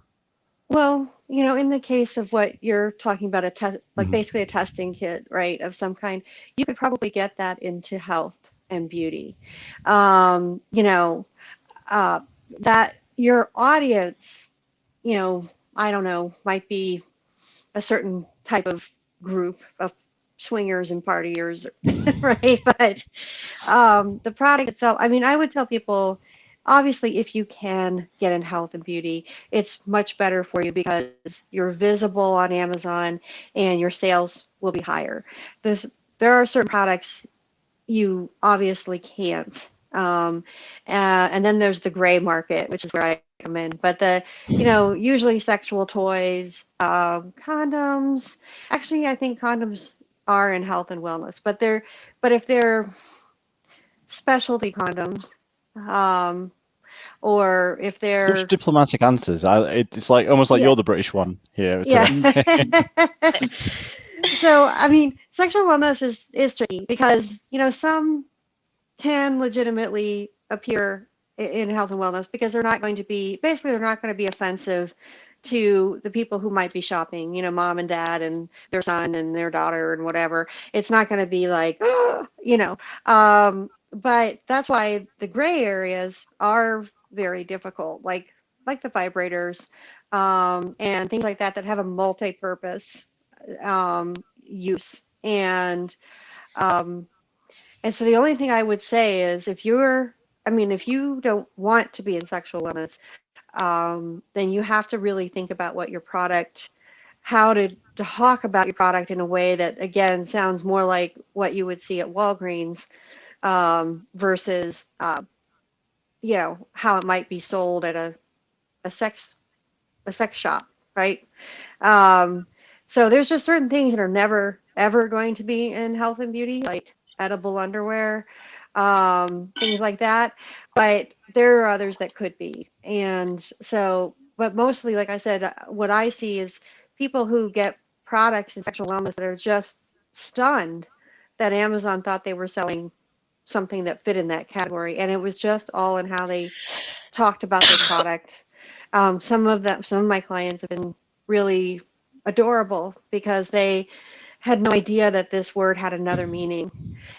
Well, in the case of what you're talking about, basically a testing kit, right, of some kind, you could probably get that into health and beauty. That your audience, I don't know, might be a certain type of group of swingers and partiers, right? But the product itself, I mean, I would tell people, obviously, if you can get in health and beauty, it's much better for you because you're visible on Amazon and your sales will be higher. There are certain products you obviously can't. And then there's the gray market, which is where I come in. But usually sexual toys, condoms. Actually, I think condoms are in health and wellness, but if they're specialty condoms, or if Such they're, diplomatic answers. It's like almost like yeah, you're the British one here yeah. today. So, I mean, sexual wellness is tricky because, some can legitimately appear in health and wellness because they're not going to be, basically, they're not going to be offensive to the people who might be shopping, mom and dad and their son and their daughter and whatever. It's not going to be like, but that's why the gray areas are very difficult, like the vibrators, and things like that have a multi-purpose use. Um, and so the only thing I would say is if you don't want to be in sexual wellness, then you have to really think about what your product, how to talk about your product in a way that, again, sounds more like what you would see at Walgreens, versus, how it might be sold at a sex shop, right? Um, so there's just certain things that are never ever going to be in health and beauty, like edible underwear, things like that. But there are others that could be. And so, but mostly, like I said, what I see is people who get products in sexual wellness that are just stunned that Amazon thought they were selling something that fit in that category. And it was just all in how they talked about their product. Some of my clients have been really adorable because they had no idea that this word had another meaning,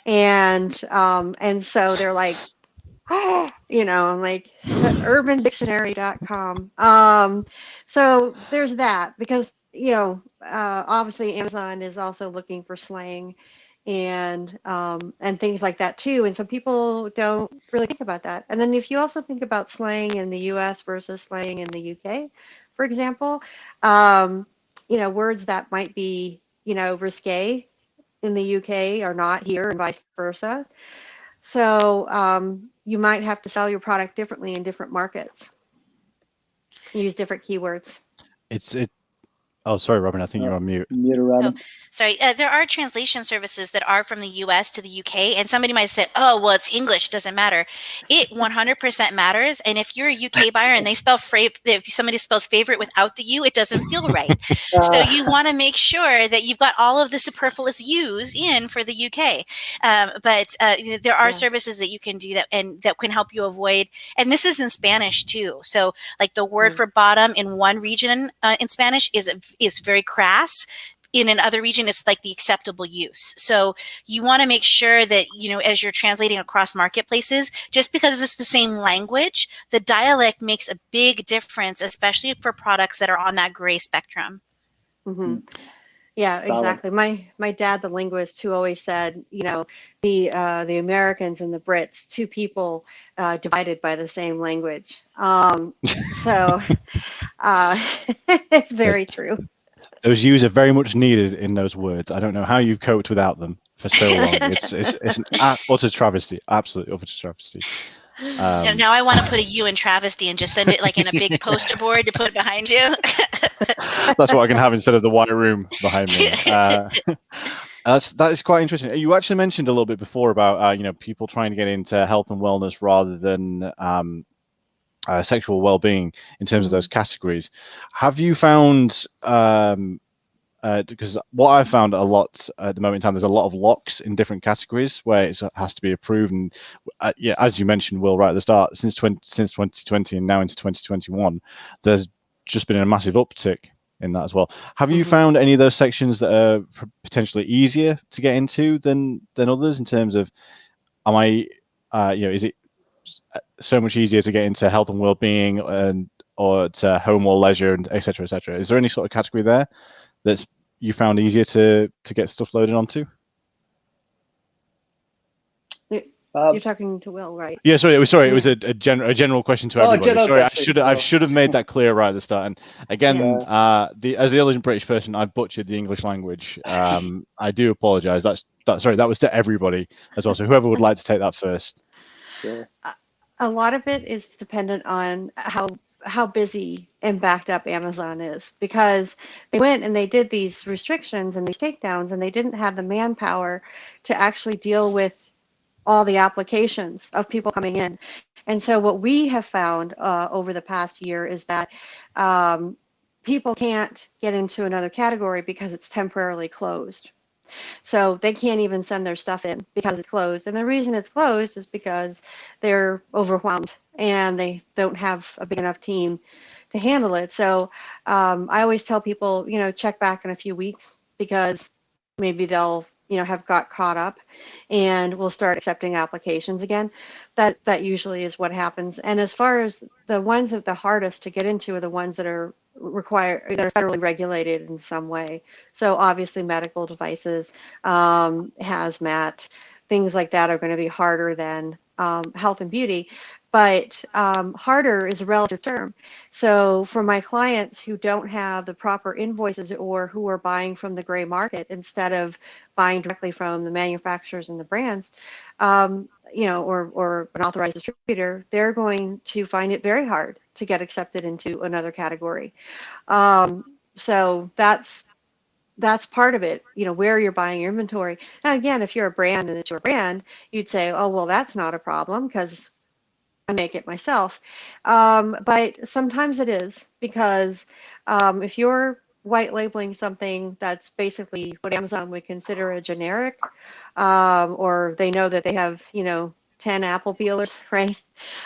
and so they're like, oh, I'm like urbandictionary.com. So there's that because obviously Amazon is also looking for slang and things like that too. And so people don't really think about that. And then if you also think about slang in the U.S. versus slang in the U.K., for example, words that might be risque in the UK are not here, and vice versa. So you might have to sell your product differently in different markets. Use different keywords. Oh, sorry, Robin. I think you're on mute. Mute, Robin. Oh, sorry. There are translation services that are from the US to the UK, and somebody might say, oh, well, it's English, doesn't matter. It 100% matters. And if you're a UK buyer and if somebody spells favorite without the U, it doesn't feel right. So you want to make sure that you've got all of the superfluous U's in for the UK. But there are services that you can do that and that can help you avoid, and this is in Spanish too. So like the word for bottom in one region in Spanish is very crass. In another region, it's like the acceptable use. So you want to make sure that, as you're translating across marketplaces, just because it's the same language, the dialect makes a big difference, especially for products that are on that gray spectrum. Mm-hmm. Yeah, exactly. My dad, the linguist, who always said, the Americans and the Brits, two people divided by the same language. So it's very true. Those U's are very much needed in those words. I don't know how you've coped without them for so long. It's an utter travesty, absolute utter travesty. And now I want to put a U in travesty and just send it like in a big poster board to put behind you. That's what I can have instead of the white room behind me. That is quite interesting. You actually mentioned a little bit before about people trying to get into health and wellness rather than sexual well-being in terms of those categories. Have you found because what I found a lot at the moment in time, there's a lot of locks in different categories where it has to be approved. And as you mentioned, Will, right at the start, since 2020 and now into 2021, there's just been a massive uptick in that as well. Have you found any of those sections that are potentially easier to get into than others in terms of, is it so much easier to get into health and well-being and or to home or leisure and et cetera, et cetera. Is there any sort of category there that's you found easier to get stuff loaded onto? You're talking to Will, right? Yeah, sorry. It was a general question to everybody. Sorry, question. I should have made that clear right at the start. And again, as the only British person, I butchered the English language. I do apologise. That was to everybody as well. So whoever would like to take that first. Sure. A lot of it is dependent on how busy and backed up Amazon is, because they went and they did these restrictions and these takedowns, and they didn't have the manpower to actually deal with all the applications of people coming in. And so what we have found over the past year is that people can't get into another category because it's temporarily closed. So they can't even send their stuff in because it's closed. And the reason it's closed is because they're overwhelmed and they don't have a big enough team to handle it. So I always tell people, check back in a few weeks, because maybe they'll have got caught up and we'll start accepting applications again. That usually is what happens. And as far as the ones that the hardest to get into are the ones that are federally regulated in some way. So obviously medical devices, hazmat, things like that are going to be harder than health and beauty. But harder is a relative term. So for my clients who don't have the proper invoices or who are buying from the gray market instead of buying directly from the manufacturers and the brands, or an authorized distributor, they're going to find it very hard to get accepted into another category. So that's part of it, where you're buying your inventory. Now, again, if you're a brand and it's your brand, you'd say, oh, well, that's not a problem because I make it myself. But sometimes it is, because if you're white labeling something that's basically what Amazon would consider a generic, or they know that they have 10 apple peelers, right,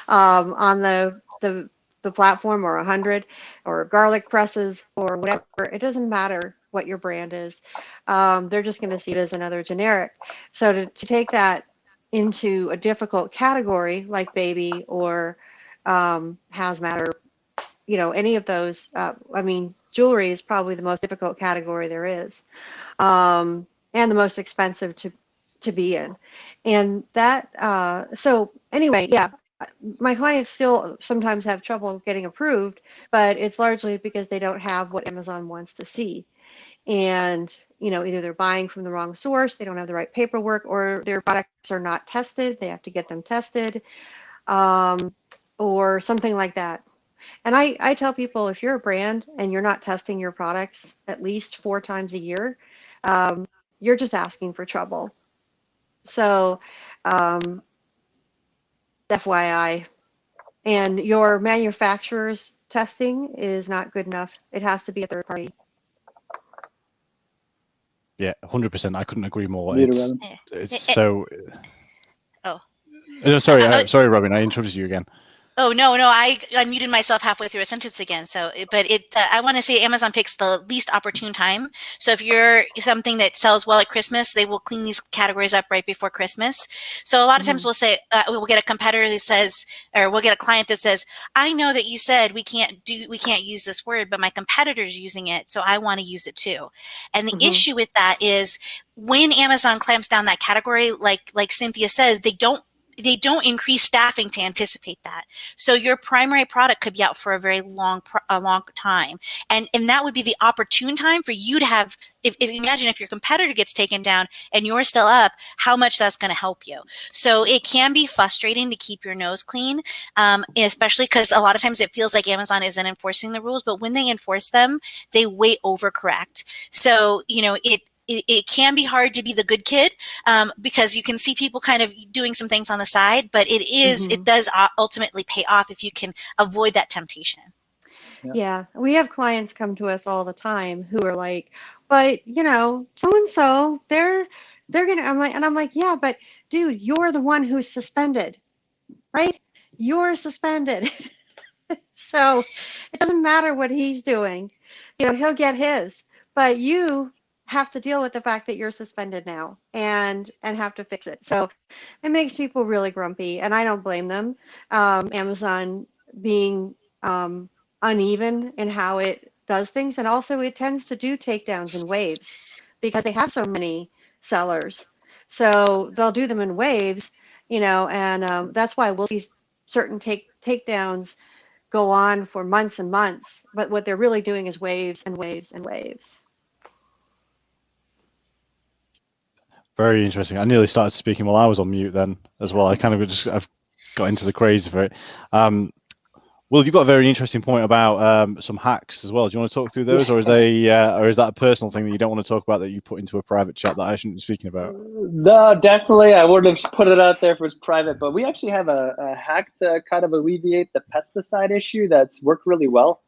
on the platform, or 100, or garlic presses, or whatever. It doesn't matter what your brand is. They're just going to see it as another generic. So to take that into a difficult category like baby or hazmat, or any of those, jewelry is probably the most difficult category there is, and the most expensive to be in. And that so anyway, yeah, my clients still sometimes have trouble getting approved, but it's largely because they don't have what Amazon wants to see. And either they're buying from the wrong source, they don't have the right paperwork, or their products are not tested, they have to get them tested, or something like that. And I tell people, if you're a brand and you're not testing your products at least 4 times a year, you're just asking for trouble. So FYI. And your manufacturer's testing is not good enough. It has to be a third party. Yeah, 100%. I couldn't agree more. Muted, It's so. Oh. No, sorry, sorry, Robin. I interrupted you again. Oh, no, I unmuted myself halfway through a sentence again. So, but I want to say Amazon picks the least opportune time. So if you're something that sells well at Christmas, they will clean these categories up right before Christmas. So a lot of times we'll say, we'll get a competitor who says, or we'll get a client that says, I know that you said we can't use this word, but my competitor's using it, so I want to use it too. And the issue with that is when Amazon clamps down that category, like Cynthia says, they don't increase staffing to anticipate that. So your primary product could be out for a very long time. And that would be the opportune time for you to have, imagine if your competitor gets taken down and you're still up, how much that's going to help you. So it can be frustrating to keep your nose clean, especially because a lot of times it feels like Amazon isn't enforcing the rules, but when they enforce them, they way overcorrect. So, it can be hard to be the good kid, because you can see people kind of doing some things on the side, but it does ultimately pay off if you can avoid that temptation. Yeah, we have clients come to us all the time who are like, but so and so, they're gonna. I'm like, yeah, but dude, you're the one who's suspended, right? You're suspended, so it doesn't matter what he's doing. He'll get his, but you have to deal with the fact that you're suspended now and have to fix it. So it makes people really grumpy, and I don't blame them. Amazon being uneven in how it does things, and also it tends to do takedowns in waves because they have so many sellers. So they'll do them in waves, and that's why we'll see certain takedowns go on for months and months. But what they're really doing is waves and waves and waves. Very interesting. I nearly started speaking while I was on mute then as well. I've got into the craze of it. Will, you've got a very interesting point about some hacks as well. Do you want to talk through those, or is that a personal thing that you don't want to talk about that you put into a private chat that I shouldn't be speaking about? No, definitely. I wouldn't have put it out there if it was private, but we actually have a hack to kind of alleviate the pesticide issue that's worked really well.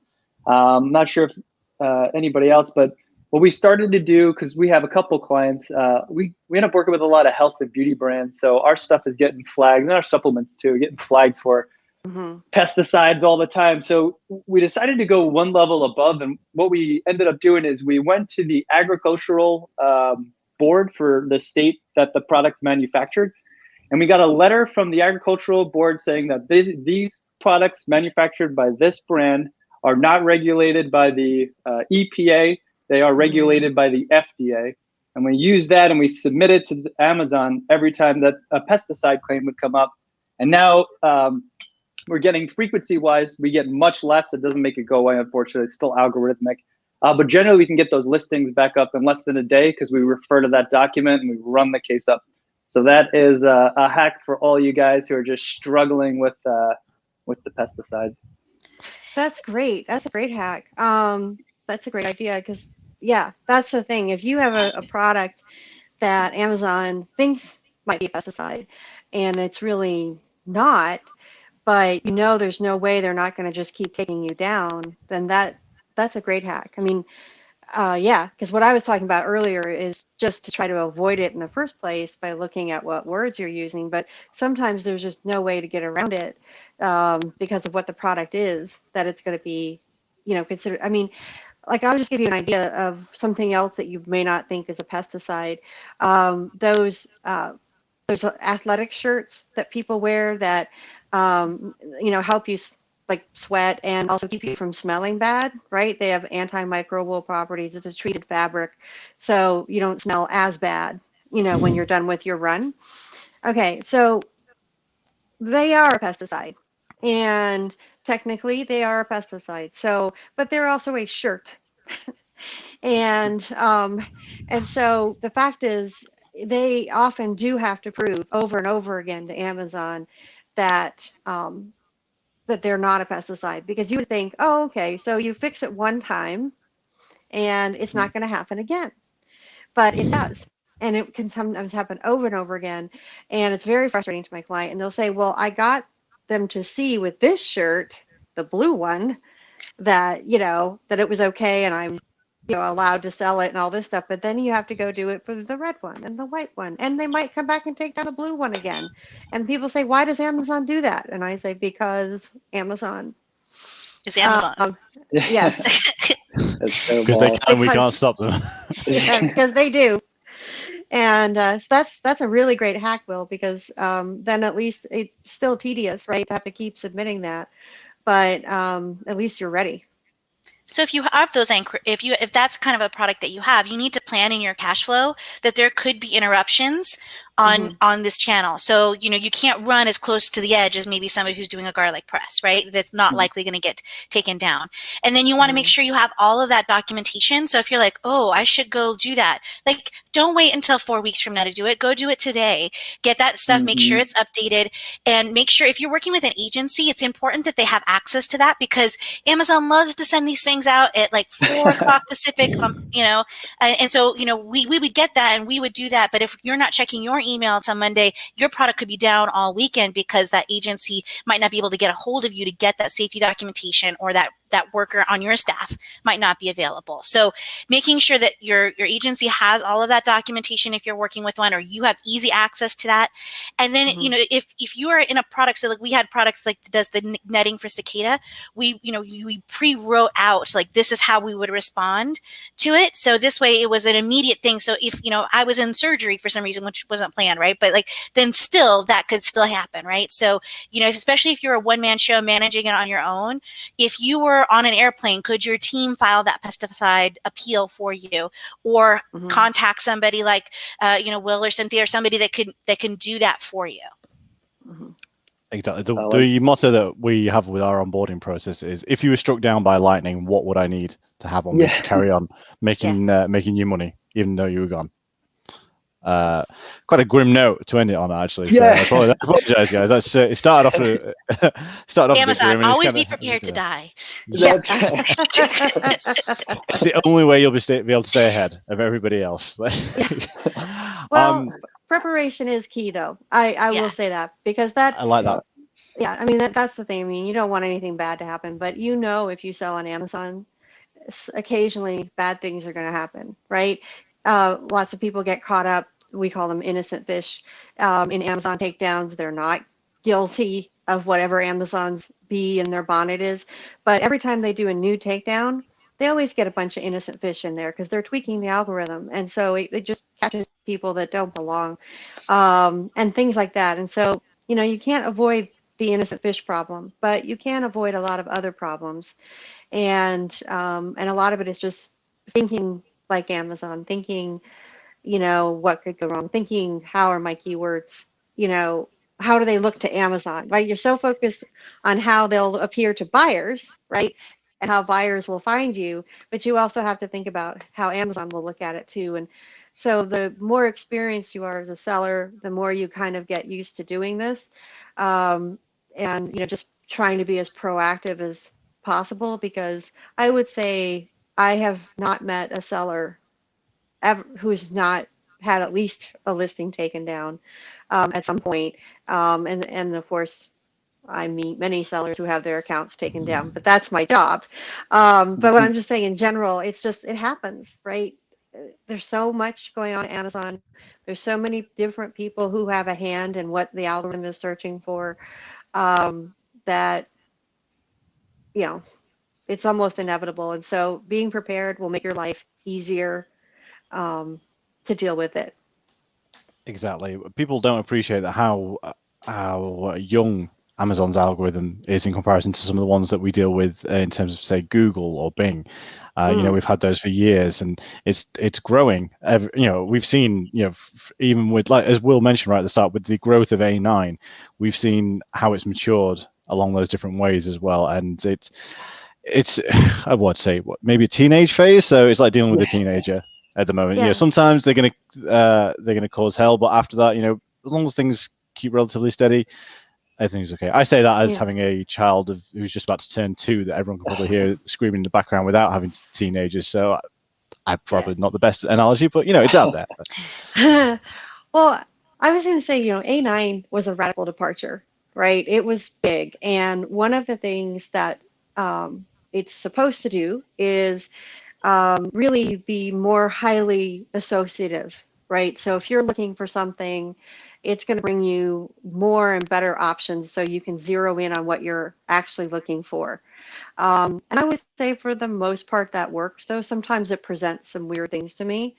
I'm not sure if anybody else, but what we started to do, because we have a couple clients, we end up working with a lot of health and beauty brands. So our stuff is getting flagged, and our supplements too, getting flagged for pesticides all the time. So we decided to go one level above. And what we ended up doing is we went to the agricultural board for the state that the product's manufactured. And we got a letter from the agricultural board saying that these products manufactured by this brand are not regulated by the EPA. They are regulated by the FDA. And we use that and we submit it to Amazon every time that a pesticide claim would come up. And now we're getting frequency-wise, we get much less. It doesn't make it go away, unfortunately. It's still algorithmic. But generally, we can get those listings back up in less than a day because we refer to that document and we run the case up. So that is a hack for all you guys who are just struggling with the pesticides. That's great. That's a great hack. That's a great idea because, yeah, that's the thing. If you have a product that Amazon thinks might be a pesticide and it's really not, but there's no way they're not going to just keep taking you down, then that's a great hack. I mean, yeah, because what I was talking about earlier is just to try to avoid it in the first place by looking at what words you're using. But sometimes there's just no way to get around it because of what the product is, that it's going to be, considered. I mean, like I'll just give you an idea of something else that you may not think is a pesticide. Those athletic shirts that people wear that help you like sweat and also keep you from smelling bad, right? They have antimicrobial properties. It's a treated fabric, so you don't smell as bad, when you're done with your run. Okay, so they are a pesticide, and technically they are a pesticide. So, but they're also a shirt, and so the fact is, they often do have to prove over and over again to Amazon that that they're not a pesticide, because you would think, oh, okay, so you fix it one time and it's not going to happen again. But it does. And it can sometimes happen over and over again. And it's very frustrating to my client. And they'll say, well, I got them to see with this shirt, the blue one, that, that it was okay and I'm allowed to sell it and all this stuff, but then you have to go do it for the red one and the white one, and they might come back and take down the blue one again. And people say, why does Amazon do that? And I say, because Amazon. It's Amazon. Yes. Because they can, we can't stop them. Because they do. And so that's a really great hack, Will, because then at least it's still tedious, right, to have to keep submitting that, but at least you're ready. So if you have those if that's kind of a product that you have, you need to plan in your cash flow that there could be interruptions on this channel. So, you can't run as close to the edge as maybe somebody who's doing a garlic press, right? That's not likely going to get taken down. And then you want to make sure you have all of that documentation. So if you're like, oh, I should go do that, like, don't wait until 4 weeks from now to do it. Go do it today. Get that stuff, make sure it's updated, and make sure if you're working with an agency, it's important that they have access to that, because Amazon loves to send these things out at like 4 o'clock Pacific, and so, we would get that and we would do that. But if you're not checking your email until Monday, your product could be down all weekend because that agency might not be able to get a hold of you to get that safety documentation or that that worker on your staff might not be available. So making sure that your agency has all of that documentation if you're working with one, or you have easy access to that. And then, you know, if you are in a product, so like we had products like does the netting for cicada, we pre-wrote out like this is how we would respond to it. So this way it was an immediate thing. So if, I was in surgery for some reason, which wasn't planned, right? But like then still that could still happen, right? So, especially if you're a one-man show managing it on your own, if you were on an airplane, could your team file that pesticide appeal for you, or contact somebody like, Will or Cynthia or somebody that can do that for you? Exactly. The motto that we have with our onboarding process is, if you were struck down by lightning, what would I need to have on me to carry on making you money, even though you were gone? Quite a grim note to end it on, actually. So I apologize, guys. That's it. Started off a bit Amazon, grim. always be prepared to die. That's It's the only way you'll be able to stay ahead of everybody else. Well, preparation is key, though. I will say that, because I like that. Yeah, I mean, that's the thing. I mean, you don't want anything bad to happen, but if you sell on Amazon, occasionally bad things are going to happen, right? Lots of people get caught up. We call them innocent fish in Amazon takedowns. They're not guilty of whatever Amazon's bee in their bonnet is, but every time they do a new takedown, they always get a bunch of innocent fish in there because they're tweaking the algorithm, and so it just catches people that don't belong, and things like that. And so you can't avoid the innocent fish problem, but you can avoid a lot of other problems, and a lot of it is just thinking like Amazon, thinking what could go wrong, thinking how are my keywords, how do they look to Amazon, right? You're so focused on how they'll appear to buyers, right? And how buyers will find you, but you also have to think about how Amazon will look at it too. And so the more experienced you are as a seller, the more you kind of get used to doing this, and just trying to be as proactive as possible, because I would say I have not met a seller ever who's not had at least a listing taken down at some point. And of course, I meet many sellers who have their accounts taken down, but that's my job. But what I'm just saying in general, it happens, right? There's so much going on at Amazon. There's so many different people who have a hand in what the algorithm is searching for, that, it's almost inevitable. And so being prepared will make your life easier to deal with it. Exactly. People don't appreciate that how young Amazon's algorithm is in comparison to some of the ones that we deal with in terms of, say, Google or Bing. We've had those for years, and it's growing. We've seen, even with, like as Will mentioned right at the start, with the growth of A9, we've seen how it's matured along those different ways as well. And it's I would say maybe a teenage phase. So it's like dealing with a teenager at the moment. Sometimes they're gonna cause hell, but after that, as long as things keep relatively steady, everything's okay. I say that as having a child who's just about to turn 2, that everyone can probably hear screaming in the background without having teenagers. So I'm probably not the best analogy, but it's out there. Well, I was going to say, A9 was a radical departure, right? It was big, and one of the things that it's supposed to do is really be more highly associative, right? So if you're looking for something, it's going to bring you more and better options so you can zero in on what you're actually looking for. And I would say for the most part that works, though sometimes it presents some weird things to me.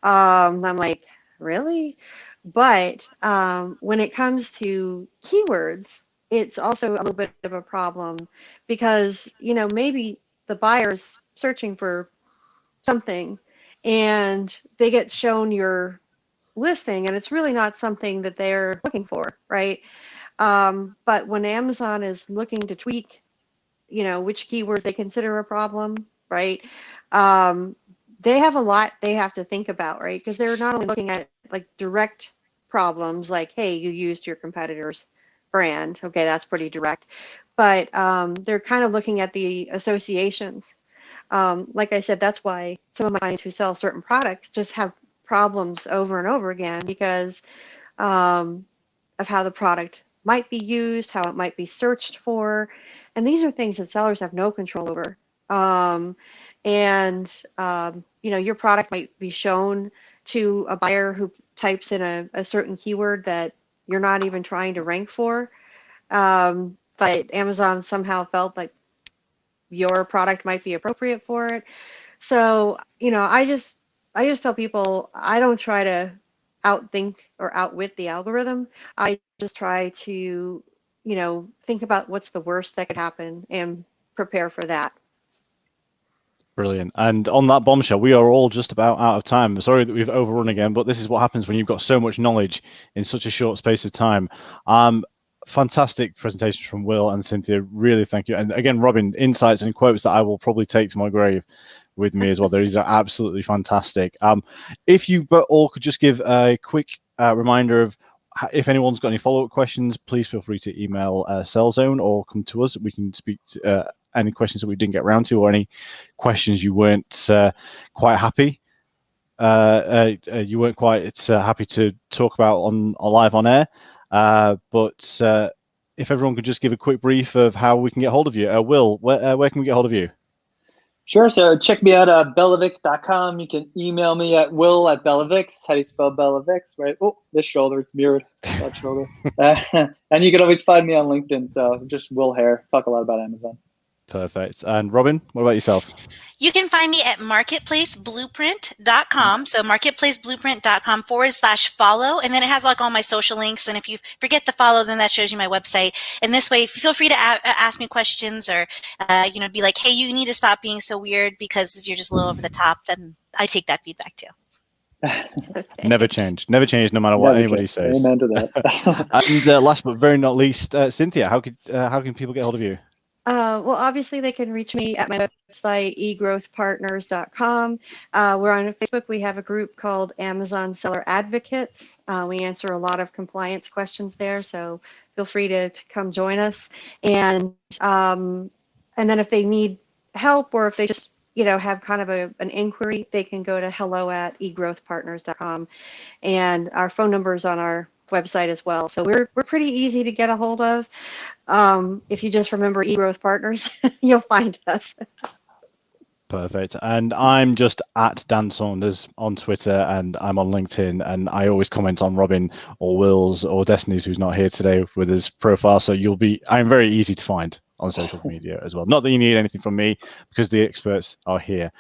I'm like, really? But when it comes to keywords, it's also a little bit of a problem, because maybe the buyer's searching for something and they get shown your listing and it's really not something that they're looking for, right? But when Amazon is looking to tweak, which keywords they consider a problem, right? They have a lot they have to think about, right? Because they're not only looking at like direct problems like, hey, you used your competitor's brand. Okay, that's pretty direct. But they're kind of looking at the associations. Like I said, that's why some of my clients who sell certain products just have problems over and over again, because of how the product might be used, how it might be searched for, And these are things that sellers have no control over. Your product might be shown to a buyer who types in a certain keyword that you're not even trying to rank for. But Amazon somehow felt like your product might be appropriate for it. So, I just tell people I don't try to outthink or outwit the algorithm. I just try to, think about what's the worst that could happen and prepare for that. Brilliant. And on that bombshell, we are all just about out of time. Sorry that we've overrun again, but this is what happens when you've got so much knowledge in such a short space of time. Fantastic presentation from Will and Cynthia. Really thank you. And again, Robin, insights and quotes that I will probably take to my grave with me as well. These are absolutely fantastic. If you all could just give a quick reminder of if anyone's got any follow-up questions, please feel free to email Sellzone or come to us. We can speak to any questions that we didn't get around to, or any questions you weren't quite happy. You weren't quite happy to talk about on live on air. But if everyone could just give a quick brief of how we can get hold of you. Will, where can we get hold of you? Sure. So check me out at bellavix.com. You can email me at will@bellavix. How do you spell Bellavix, right? Oh, this shoulder is mirrored. That shoulder. And you can always find me on LinkedIn. So just Will Hare. Talk a lot about Amazon. Perfect. And Robin, what about yourself? You can find me at marketplaceblueprint.com. So marketplaceblueprint.com/follow. And then it has like all my social links. And if you forget to follow, then that shows you my website. And this way, feel free to ask me questions or, be like, hey, you need to stop being so weird because you're just a little over the top. Then I take that feedback too. Never change no matter what anybody says. Amen to that. And last but very not least, Cynthia, how can people get hold of you? Well, obviously they can reach me at my website, egrowthpartners.com. We're on Facebook. We have a group called Amazon Seller Advocates. We answer a lot of compliance questions there, so feel free to come join us. And then if they need help, or if they just have kind of an inquiry, they can go to hello@egrowthpartners.com. And our phone number is on our website as well. So we're pretty easy to get a hold of. If you just remember eGrowth Partners, you'll find us. Perfect. And I'm just at Dan Saunders on Twitter, and I'm on LinkedIn, and I always comment on Robin or Will's or Destiny's, who's not here today, with his profile. So I'm very easy to find on social media as well. Not that you need anything from me, because the experts are here.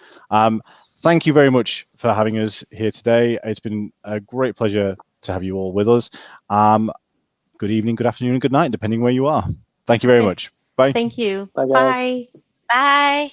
Thank you very much for having us here today. It's been a great pleasure to have you all with us. Good evening, good afternoon, and good night, depending where you are. Thank you very much. Bye. Thank you. Bye, guys. Bye. Bye.